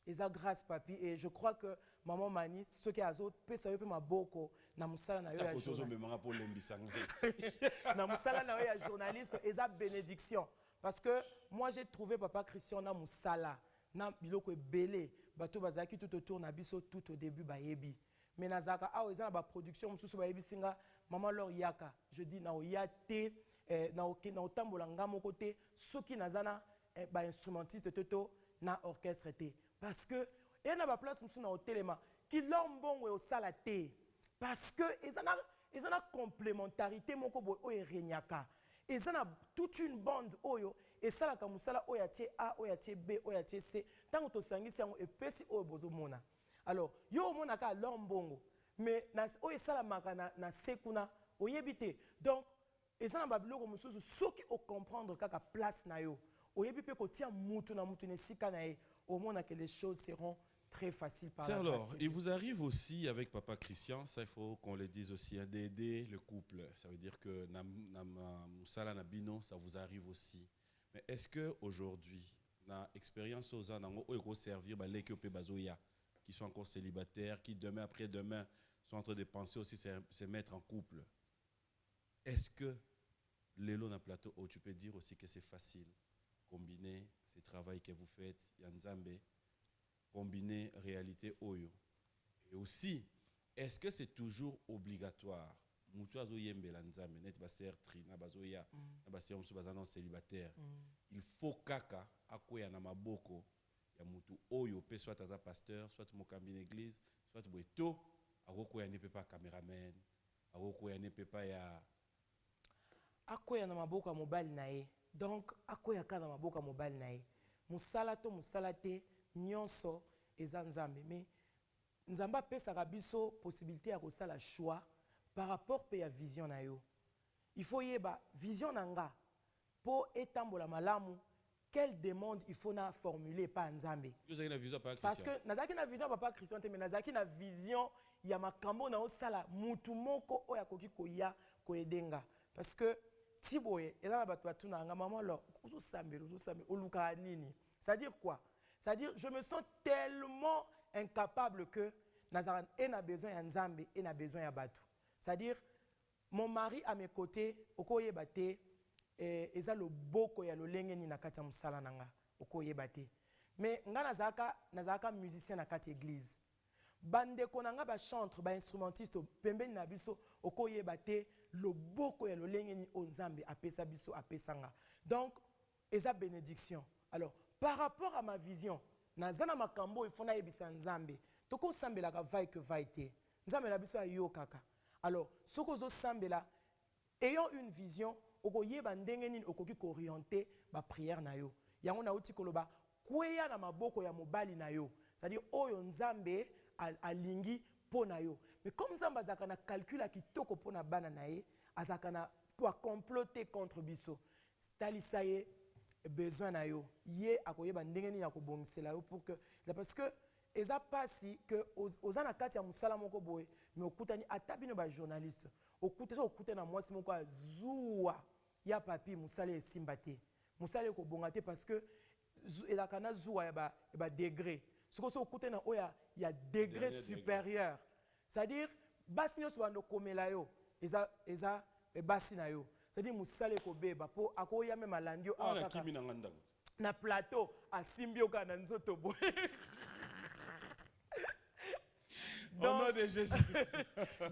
Eza grâce papi et je crois que maman Mani ce qui azo pesa yo pe maboko na musala na yo ya journaliste. Na musala na yo ya journaliste eza bénédiction. Parce que moi j'ai trouvé papa Christian na musala na biloko ebele bato bazaki tout autour na biso tout au début bayebi mais nazaka eza na ba production mususu bayebi singa maman leur yaka je dis na oyate na otambola ngamo côté soki nazana ba instrumentiste toto na orchestre te parce que et na ba place mususu na hotelema ki lombongo o sala te parce que ezana complémentarité moko boy o erenyaka. Et ça a toute une bande oyo et ça la kamusala oya tie A oya tie B oya tie C tant que to sangisi yango et pesi oyo bozo mona alors yo mona ka lombongo mais na oyo sala makana na sekuna oyebite donc et ça na babiloko mususu soki o comprendre kaka place na yo oyebi pe ko tia mutu na sika na ye au mona que les choses seront très facile par la alors, il vous arrive aussi avec papa Christian, ça il faut qu'on le dise aussi, d'aider le couple. Ça veut dire que Moussala Nabino, ça vous arrive aussi. Mais est-ce que aujourd'hui, dans l'expérience aux gens qui servir les qui sont encore célibataires, qui demain après demain sont en train de penser aussi se mettre en couple, est-ce que les lots dans plateau, tu peux dire aussi que c'est facile combiner ce travail que vous faites, Yanzambe, combiner réalité oyo et aussi est-ce que c'est toujours obligatoire mutu azo yembela nzambe net ba ser trina bazoya na ba ser musu bazana célibataire il faut kaka akoya na maboko ya mutu oyo pe soit aza pasteur soit mokambi église soit boeto akoya ne pas caméraman akoya ne pas ya akoya na maboko ya mobali na ye donc akoya ka na maboko ya mobali na ye musala te nyonso eza nzambe mais nzamba apesaka biso possibilité ya kosala choix par rapport pe ya vision na yo il faut yeba vision na nga po etambola malamu quelle demande il faut na formuler pa nzambe parce que nazaki na vision papa Christian te mais nazaki na vision ya makambo na osala mutu moko oyo akoki koya koedenga parce que tiboye eza na bato batuna nga maman lo ozosambela oluka nini c'est-à-dire quoi? C'est-à-dire, je me sens tellement incapable que Nazaran n'a besoin de Nzambe et n'a besoin de Batou. C'est-à-dire, mon mari à mes côtés, okoye bate, eza lo boko ya lo lenge ni nakati musala nanga, okoye bate. Mais nga nazaka musicien na kati église. bande konanga ba chantre ba instrumentiste pembeni na biso okoyeba te loboko ya lolenge ni onzambe apesa biso apesanga. Donc eza bénédiction. Alors par rapport à ma vision nazana makambo ifona yebisa nzambe toko sambela ka vai que vai te nzambe na biso ayo kaka. Alors soko zo sambela ayant une vision okoyeba ndenge nini okoki ko orienter ba prière na yo yango na uti koloba kweya na maboko ya mobali na yo, c'est-à-dire oyo nzambe alingi po na yo. Mais comme nzambe azaka na calcul kitoko po na bana na ye azaka na pour comploter contre biso talisa ye besoin na yo ye akoyeba ndenge nini akobongisela yo pour que parce que eza pasi que ozana kati ya musala moko boye mais okutani atabino ba journaliste okute na mwasi moko azuwa ya papi musala esimba te musala ekobonga te parce que elaka na zuwa ya ba degré soko so okute na oya ya degré supérieur, c'est-à-dire basi nyonso bando komela yo eza basi na yo, c'est-à-dire musala ekobeba po akoya même alandi yo na plateau asimbi yo kana nzoto boye. Donc, de Jésus.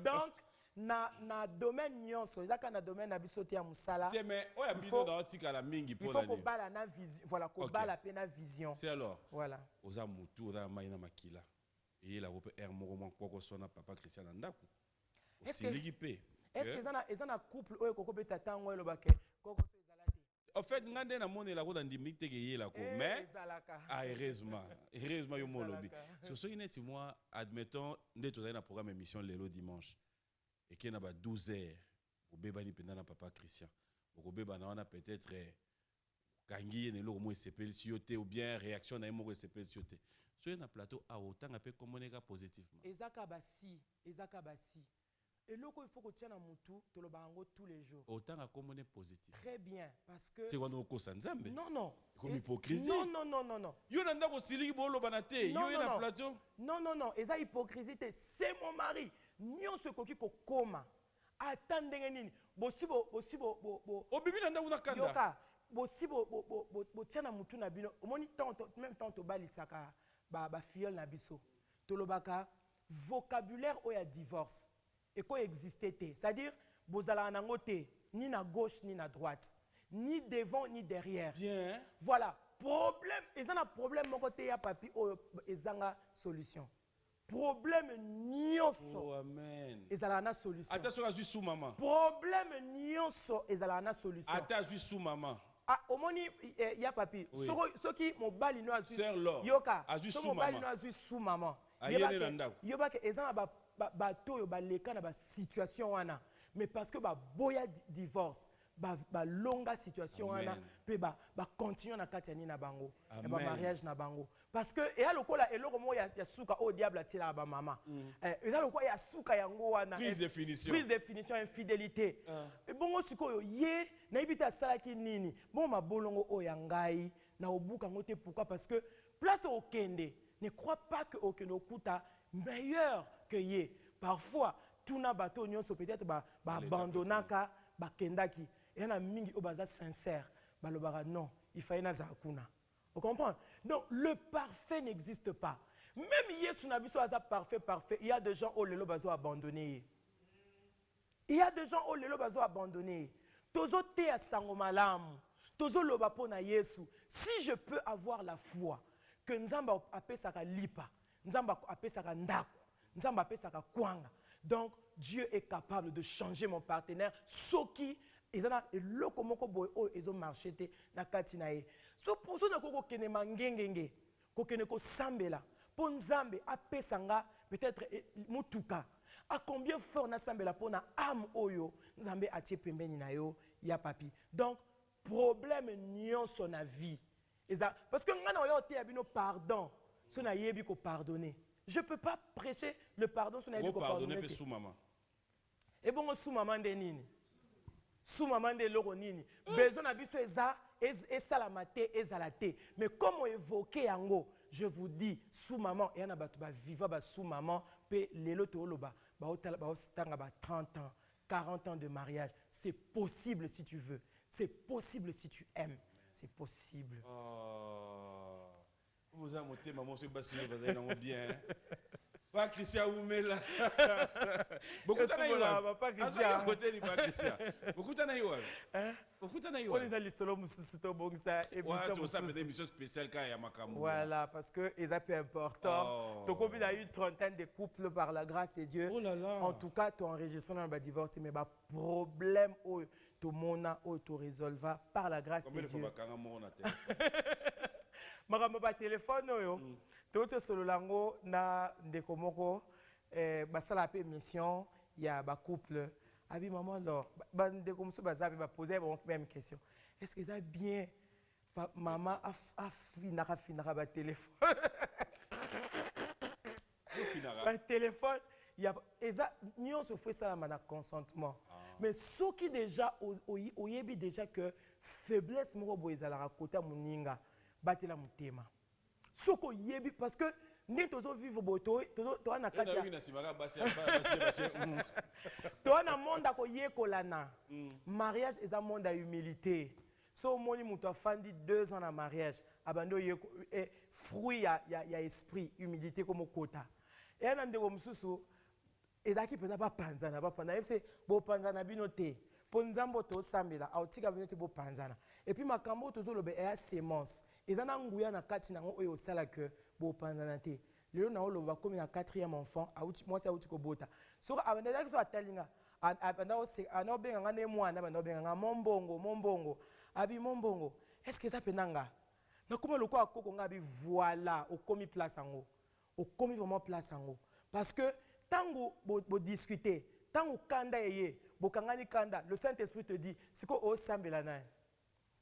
Donc na domaine nyonso ezaka na domaine na biso te ya musala. Mais oya bino na otika la mingi pour la. Il faut ko bala na vision, voilà ko bala pe na vision. C'est alors. Voilà. Oza mutu oza maina makila. Et la rope er moko moko ko sona papa Christian ndako. Osiligi pe. Est-ce que ezana couple oyo koko beta tango elo bake koko so ezala te. En fait ngande na mone la ko dans ndimite ke yela ko mais heureusement yo molobi. Sur ce ineti moi admettons ndeto za na programme émission lelo dimanche. Et qu'il y a 12 heures, au bébé ni pendant papa Christian. Au bébé na on a peut-être kangi ne lo mo sepel sioté ou bien réaction na mo sepel sioté. Sur un plateau à autant appelé communiquer positivement. Ezaka basi. Et loko il faut que tu aies un mutu to lo bango tous les jours. Autant à communiquer positif. Très bien parce que c'est quoi nos causes nzambe? Non. Comme hypocrisie. Non. Yo nanda ko siliki bolo banate, yo na plateau. Non, eza hypocrisie, c'est mon mari. Nyonso koki ko koma. Attendenge nini? Bosibo. O bibi nanda una kanda. Yoka. Bosibo tiana mutu na bino. Omoni même temps to balisaka ba fiole na biso. Tolobaka vocabulaire o ya divorce. Et quoi existait, c'est-à-dire bozala nango te ni na gauche ni na droite, ni devant ni derrière. Bien. Voilà, problème, ils ont un problème mon côté ya papi o ezanga solution. Problème nyonso. Oh amen. Ezala na solution. Attention à sous maman. Problème nyonso ezala na solution. Attention sous maman. Ah, omoni ya papi. Oui. Soki mobali no azu. Yoka. Soki mobali no azu sous maman. Yoba ke ezana bato yo baleka na ba situation wana mais parce que ba boya divorce ba longa situation wana pe ba continuer na kati na bango na ba mariage na bango parce que et alokola eloko mo ya suka o diable atila ba mama et alokola ya suka yango wana prise définition infidélité et bongo sikoyo ye na ibita salaki nini bon mabolongo o ya ngai na obuka ngote pourquoi parce que place au kende ne crois pas que okendo okuta meilleur que ye. Parfois, tout na bateau nyonso peut-être abandonnaka, kendaki. Et y a mingi obaza sincère. Balobara non, il fallait na zakuna. Vous comprenez? Donc le parfait n'existe pas. Même Yesu nabiso aza parfait. Il y a des gens au lelo bazo abandonné. Il y a des gens au lelo bazo abandonné. Tozo te a sangomalam. Tozo loba pona Yesu. Si je peux avoir la foi que nzamba apesaka lipa, nzamba apesaka ndako, nzamba apesaka kwanga. Donc Dieu est capable de changer mon partenaire soki ezana eloko moko boye o ezo marché te na kati na ye. So pour ça na koko kene mangengenge, ko kene ko sambela, po nzambe apesanga peut-être mutuka. A combien fort na sambela po na âme oyo nzambe atie pembeni na yo ya papi. Donc problème nyonso na vie. Parce que ngana oyo te abino pardon, so na yebi ko pardonner. Je ne peux pas prêcher le pardon sur les pardonner sous maman. Et bon, sous maman de nini. Sous maman de l'oronini. Besoin d'abisso et salamate et zalate. Mais comme on évoquait yango, je vous dis, sous maman, et on a vivre sous maman, pe lelo toloba, ba 30 ans, 40 ans de mariage. C'est possible si tu veux. C'est possible si tu aimes. C'est possible. Vous avez monté, maman, c'est basculé, vous avez bien. Pas Christian Oumela. Beaucoup de gens pas Christian. Côté ni pas Christian. Beaucoup de gens Hein? Beaucoup de On gens. est allé solo mususu to bongisa Ouais, tu sais, mususu. des émissions spéciales quand il y a Makambo. Voilà, parce que ils ont peu important. Oh. Donc, comme il y a eu une trentaine de couples par la grâce de Dieu. Oh là là. En tout cas, tu enregistré dans le divorce, mais le problème, tout le monde tu résolves par la grâce de Combien de fois Dieu. Bakanga mort na tête? Makambo ba téléphone oyo toto solo lango na ndeko moko basala pe mission ya ba couple abi maman alors ba ndeko muso bazabi ba poser même question est-ce que ça bien maman a finira ba téléphone ba téléphone ya eza nyonso fait ça na consentement mais ceux qui déjà oyebi déjà que faiblesse moko bo ezala côté muninga batela mutema soko yebi parce que ni tozo vivre boto to na kati ya to na monde ko yekolana mariage est un monde à humilité so moni muto afandi 2 ans na mariage abando yeko fruit ya esprit humilité comme kota et na ndeko mususu ezaki pena ba panzana yebse bo panzana bino te po nzambo to sambela autika bino te bo panzana et puis makambo tozo lobe e semence ezana nguya na kati nango oyo sala que bo panzana te lelo na oloba comme na 4e enfant auti moi ça auti ko bota so abanda ki so atalinga abanda o se ana benga ngane mwana abanda benga nga mombongo abi mombongo est-ce que ça penanga na kuma loko akoko ngabi voilà au komi place ango au komi vraiment place ango parce que tango bo discuter tango kanda yeye bokangani kanda le Saint-Esprit te dit siko o sambela na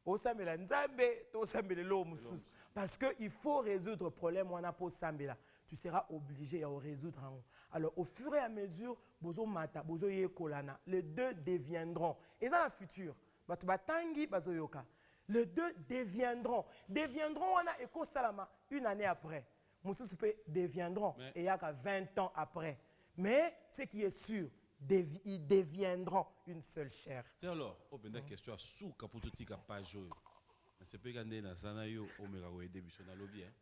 o sambela nzambe to sambela lo mususu parce que il faut résoudre le problème on a pour sambela tu seras obligé à résoudre en. Alors au fur et à mesure bozo mata bozo yekolana les deux deviendront et dans la future batu batangi bazo yoka les deux deviendront on a éco salama une année après mususu pe deviendront et yaka 20 ans après mais ce qui est sûr ils deviendront une seule chair. C'est alors, au benda question à sous capoto tika page yo. Mais c'est pas gagner na sana yo omega ko début sur na lobby hein.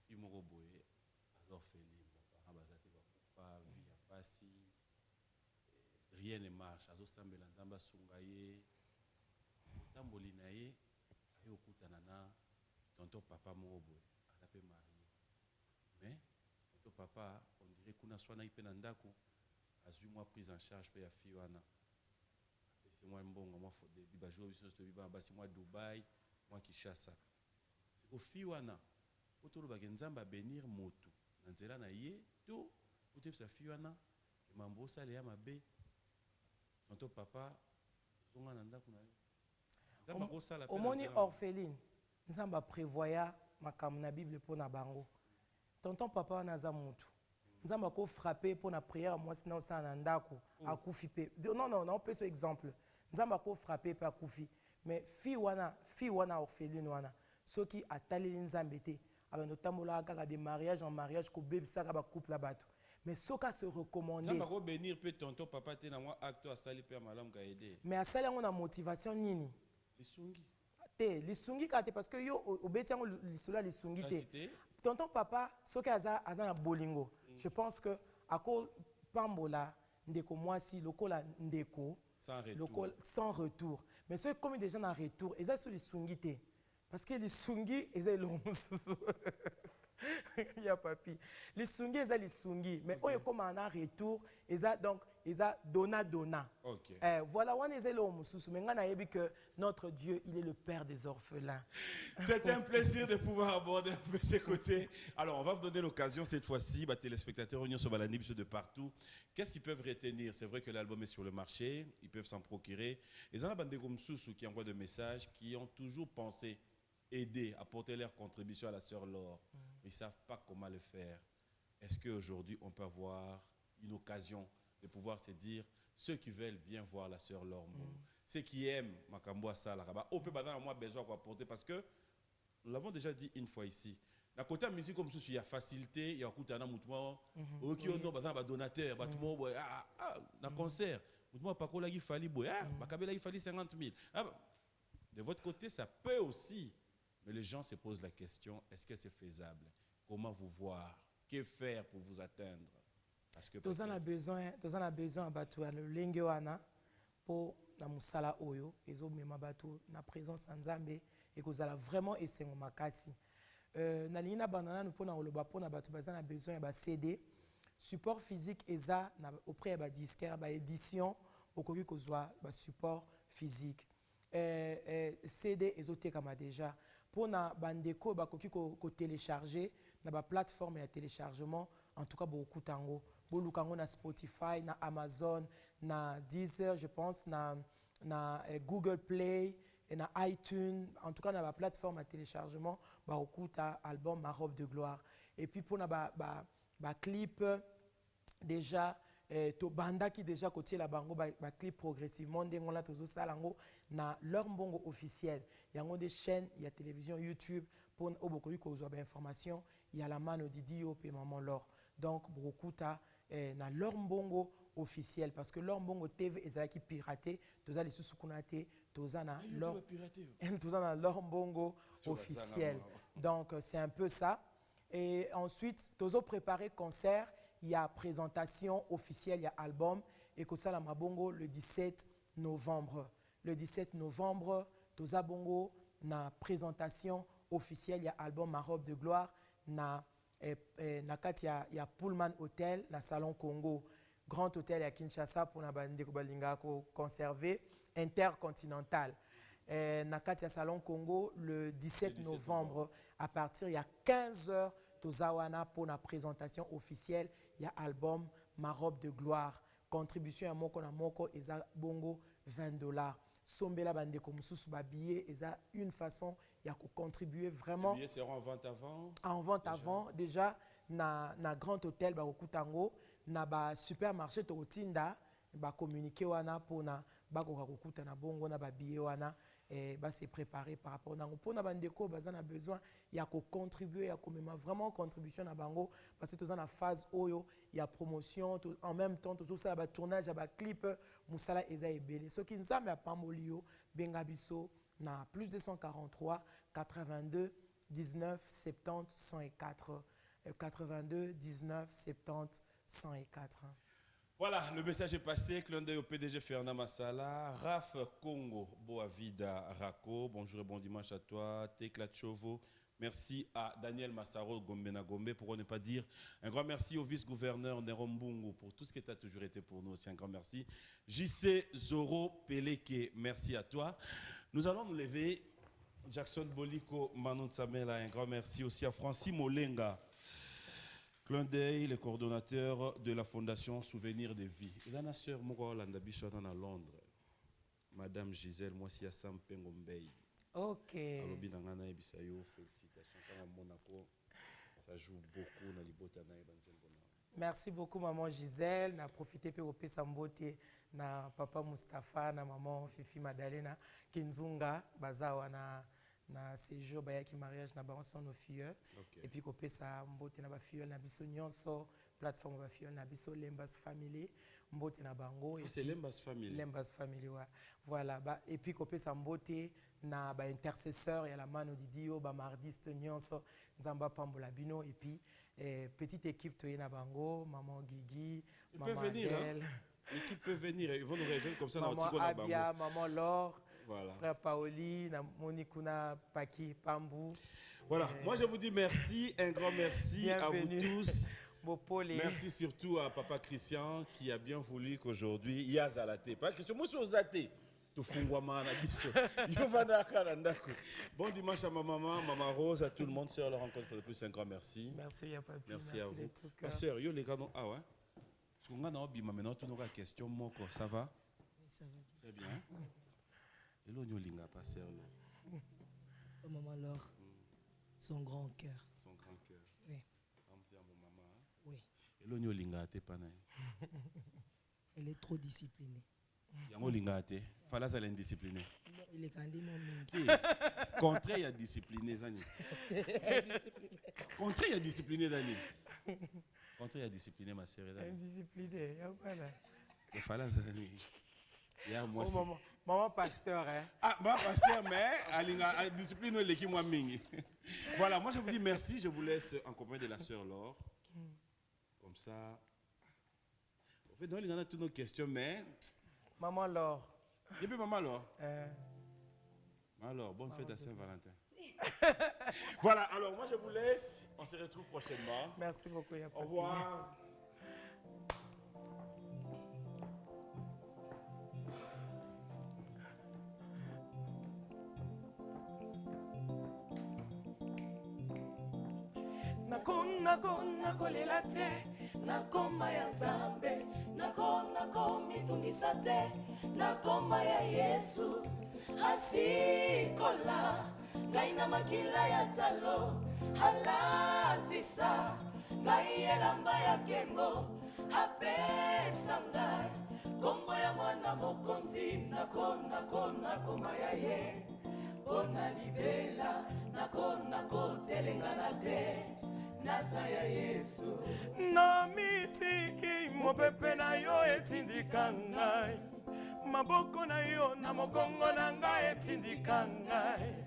Imoko boye alors Feli ba bazate ba kufa via pasi rien ne marche azo sambela nzamba sungaye tamboli na ye ayo kutana na tonton papa moko boye atape marié mais tonton papa on dirait kuna swana ipena ndako azui moi prise en charge pe ya fiwana c'est moi mbongo moi faut des bajo biso to biba basi moi Dubaï moi Kinshasa au fiwana faut ba nzamba bénir motu na nzela na ye to faut te sa fiwana e mambo sale ya mabe tonto papa zonga na ndako na yo nzamba ko sala pe omoni orpheline nzamba prévoya makambo na Bible pour na bango tonton papa na za motu nzamba ko frapper pour na prière moi sinon ça na ndako akufi pe non peut ce exemple nzamba ko frapper pe akufi mais fi wana orpheline wana soki ataleli nzambe te abando tambola kaka des mariages en mariage ko bebisa ka ba couple la bato mais soka se recommander nzamba ko bénir pe tonton papa te na moi acte asali pe malam ka aider mais asali yango na motivation nini lisungi te lisungi ka te parce que yo obeti yango lisula lisungi te tonton papa soki aza na bolingo je pense que ako pambola ndeko mwasi lokola ndeko sans retour mais ceux comme des gens en retour ils ont sur les sungité parce que les sungi ils ont il y a papi les sungi ils ont les sungi mais eux comme en retour ils ont donc ils ont donna voilà on est là mais on a vu que notre Dieu il est le père des orphelins. C'est un plaisir de pouvoir aborder un peu ces côtés. Alors on va vous donner l'occasion cette fois-ci téléspectateurs union sur Balanib de partout qu'est-ce qu'ils peuvent retenir. C'est vrai que l'album est sur le marché, ils peuvent s'en procurer. Les gens qui envoient des messages qui ont toujours pensé aider, apporter leur contribution à la sœur Laure, mais ils ne savent pas comment le faire. Est-ce qu'aujourd'hui on peut avoir une occasion de pouvoir se dire ceux qui veulent bien voir la sœur Laure, ceux qui aiment Makambo Sala, on peut avoir moins besoin d'apporter parce que nous l'avons déjà dit une fois ici. La côté de la musique comme ça, il y a facilité, il y a un mouvement, qui ont des donateurs, un concert, mouvement pas qu'on il fallait il fallait 50 000. De votre côté, ça peut aussi, mais les gens se posent la question est-ce que c'est faisable? Comment vous voir? Que faire pour vous atteindre? Parce que Tous en a besoin à batu à l'enge wana pour la musala oyo ezo mema batu na présence nzambe et que zala vraiment esengo makasi. Na lina bandana nous pona oloba pona batu bazana besoin ya ba CD support physique eza na auprès ya ba disquaire ba édition okoki kozwa ba support physique. CD ezotekama déjà pona bandeko bakoki ko télécharger na ba plateforme ya téléchargement en tout cas beaucoup tango bolukango na Spotify na Amazon na Deezer je pense na Google Play et na iTunes en tout cas na ba plateforme à téléchargement ba okuta album Ma robe de gloire et puis pour na ba clip déjà to banda qui déjà côté la bango ba clip progressivement ndengo la tozo salango na leur mbongo officiel yango des chaînes il y a télévision YouTube pour obokoyi ko zo ba information il y a la mano Didio pe maman Laure donc bokuta na leur mbongo officiel parce que leur mbongo TV ezala qui piraté toza les susukunate toza na leur toza na leur mbongo officiel donc c'est un peu ça et ensuite tozo préparer concert il y a présentation officielle il y a album et que ça la mabongo le 17 novembre toza bongo na présentation officielle il y a album Ma robe de gloire na kati ya Pullman Hotel na Salon Congo Grand Hôtel à Kinshasa pour na bande ko balinga ko conserver intercontinental na kati ya Salon Congo le 17 novembre à partir il y a 15h tozawana pour la présentation officielle il y a album Ma robe de gloire contribution à moko na moko eza bongo $20 sombela bande ko mususu ba billet eza une façon il y a ko contribuer vraiment les billets seront en vente avant déjà na Grand Hôtel ba okutango na ba supermarché to otinda ba communiquer wana pona ba ko kokuta na bongo na ba billet wana ba se préparer par rapport na pona bandeko bazana besoin ya ko contribuer ya ko même vraiment contribution na bango parce que toza na phase oyo ya promotion en même temps tout ça ba tournage ba clip musala eza ebele soki nzambe apambolio benga biso na plus 243 82 19 70 104 82 19 70 104. Voilà, le message est passé. Clin d'œil au PDG Fernand Massala, Raf Congo, Boavida Rako, bonjour et bon dimanche à toi, Tekla Chovo. Merci à Daniel Massaro Gombena Gombe, pour ne pas dire un grand merci au vice-gouverneur Nerombungu pour tout ce qui a toujours été pour nous aussi. Un grand merci. JC Zoro Peleke, merci à toi. Nous allons nous lever. Jackson Boliko Manon Samela, un grand merci aussi à Francis Molenga. Clin d'œil, le coordonnateur de la Fondation Souvenir des Vies. Et là, ma soeur Moko Landabiso à Londres. Madame Gisèle, moi si Assam Pengombei. Ok. Alobi Nangana Ebisayo, félicitations. Quand Monaco, ça joue beaucoup dans les botana et Banzembona. Merci beaucoup maman Gisèle, na profité pour pe sambote na papa Mustapha na maman Fifi Madalena Kinzunga bazawa na séjour bayaki mariage na bango son filles okay. Et puis ko pesa mbote na ba filles na biso nyonso plateforme ba filles na biso Lembas Family mbote na bango c'est Lembas Family ouais. Voilà ba et puis ko pesa mbote na ba intercesseur ya la mano Didio ba mardiste nyonso nzamba pambola bino et puis petite équipe toyena bango maman Guigui maman Adèle l'équipe peut venir ils vont nous rejoindre comme ça maman Abia maman Laure. Voilà. Frère Paoli, Monikuna, Paki, Pambou. Voilà, moi je vous dis merci, un grand merci. Bienvenue à vous tous. Merci surtout à Papa Christian qui a bien voulu qu'aujourd'hui, il y a Zalaté. Papa Christian, moi je suis Zalaté. Bon dimanche à ma maman Rose, à tout le monde, sœur Laurent, encore une fois de plus, un grand merci. Merci à Papi. Merci à vous. Ma sœur, yo les gars, ah ouais. Tu comprends, maintenant, tu n'auras question, Moko, ça va? Ça va bien. Très bien. Et l'on y a pas sœur. Maman Laure, son grand cœur. Son grand cœur. Oui. Oui. Et l'on y a pas elle est trop disciplinée. Yango lingate, fallait ça l'indiscipliné. Il est candidat mon Contre il y a discipliné Zani. Contre il y a discipliné Zani. Contre il y a discipliné ma sœur Zani. Indiscipliné, voilà. Il fallait ça Zani. Ya moi aussi. Maman pasteur hein. Ah, maman pasteur mais alinga discipline l'équipe moi mingi. Voilà, moi je vous dis merci, je vous laisse en compagnie de la sœur Laure. Comme ça. En fait, donc, il y en a toutes nos questions, mais. Maman Laure. Et puis, maman Laure. Alors, bonne fête à Saint-Valentin. Voilà, alors moi je vous laisse. On se retrouve prochainement. Merci beaucoup. Au revoir. nakolela te nakoma ya nzambe nakomitungisa te nakoma ya yesu asikola ngai na makila ya talo alatisa ngai elamba ya nkembo apesa ngai kombo ya mwana mokonzi nakoma ya ye mpona libela nakotelengana te naza ya yesu na mitiki mopepe na yo etindika ngai maboko na yo na mokongo na ngai etindika ngai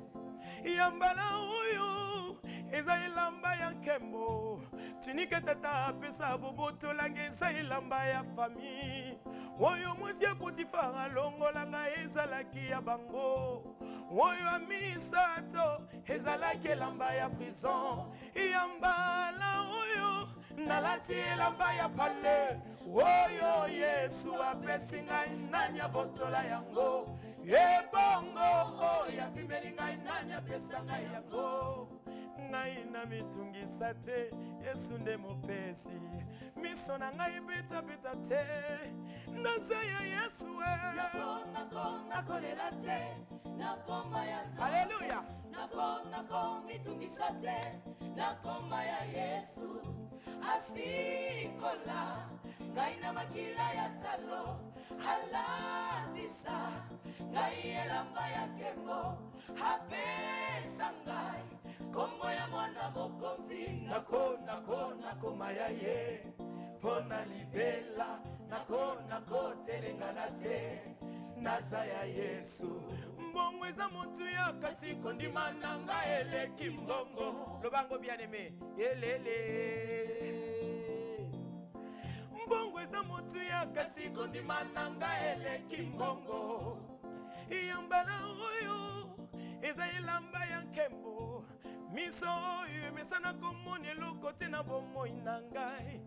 yambala oyo eza elamba ya nkembo tunike tata apesa bobotolange eza elamba ya fami oyo motie potifara longola ngai ezalaki ya bango oyo ya misato ezalaki elamba ya prison yambala oyo nalati elamba ya pale oyo yesu apesi ngai nani abotola yango ebongo oyo apimeli ngai nani apesa ngai yango ngai na mitungisa te yesu nde mopesi miso na ngai betabeta te naza ya yesu nakolela te nakoma ya nzambe Haleluya nakomitungisa te nakoma ya yesu asikola ngai na makila ya talo alatisa ngai elamba ya nkembo apesa ngai kombo ya mwana mokonzi nakoma ya ye mpona libela nakotelengana te naza ya yesu mbongo eza motu ya kasi kondima na ngai eleki mbongo lobango bien-aimé elele mbongo eza motu ya kasi kondima na ngai eleki mbongo yambala oyo eza elamba ya nkembo miso oyo emesana komoni eloko te na bomoi na ngai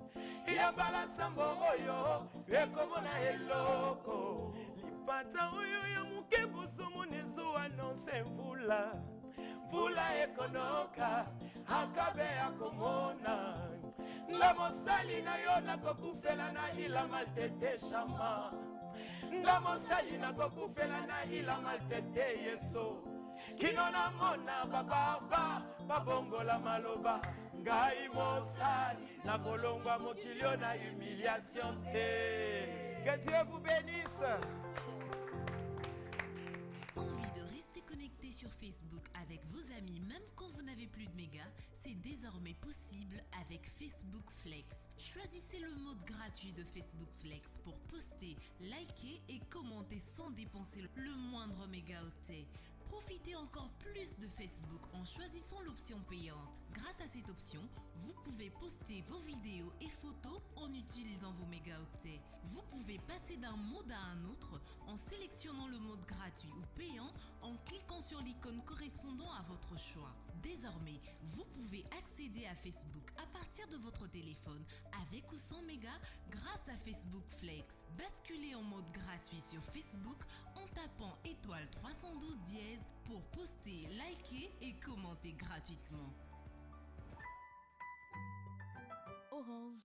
yambala sambo oyo ekomona eloko lipata oyo ya moke bosomoni ezoanonse mvula ekonoka akabe akomona nga mosali na yo nakokufela na hila malteteshama nga mosali nakokufela na hila maltete yeso kino namona bababa babongola maloba ngai mosali nakolongwa mokilio na humiliation te. Que Dieu vous bénisse. Envie de rester connecté sur Facebook avec vos amis même quand vous n'avez plus de mégas? C'est désormais possible avec Facebook Flex. Choisissez le mode gratuit de Facebook Flex pour poster, liker et commenter sans dépenser le moindre mégaoctet. Profitez encore plus de Facebook en choisissant l'option payante. Grâce à cette option, vous pouvez poster vos vidéos et photos en utilisant vos mégaoctets. Vous pouvez passer d'un mode à un autre en sélectionnant le mode gratuit ou payant en cliquant sur l'icône correspondant à votre choix. Désormais, vous pouvez accéder à Facebook à partir de votre téléphone avec ou sans mégas grâce à Facebook Flex. Basculez en mode gratuit sur Facebook en tapant étoile 312 dièse pour poster, liker et commenter gratuitement. Orange.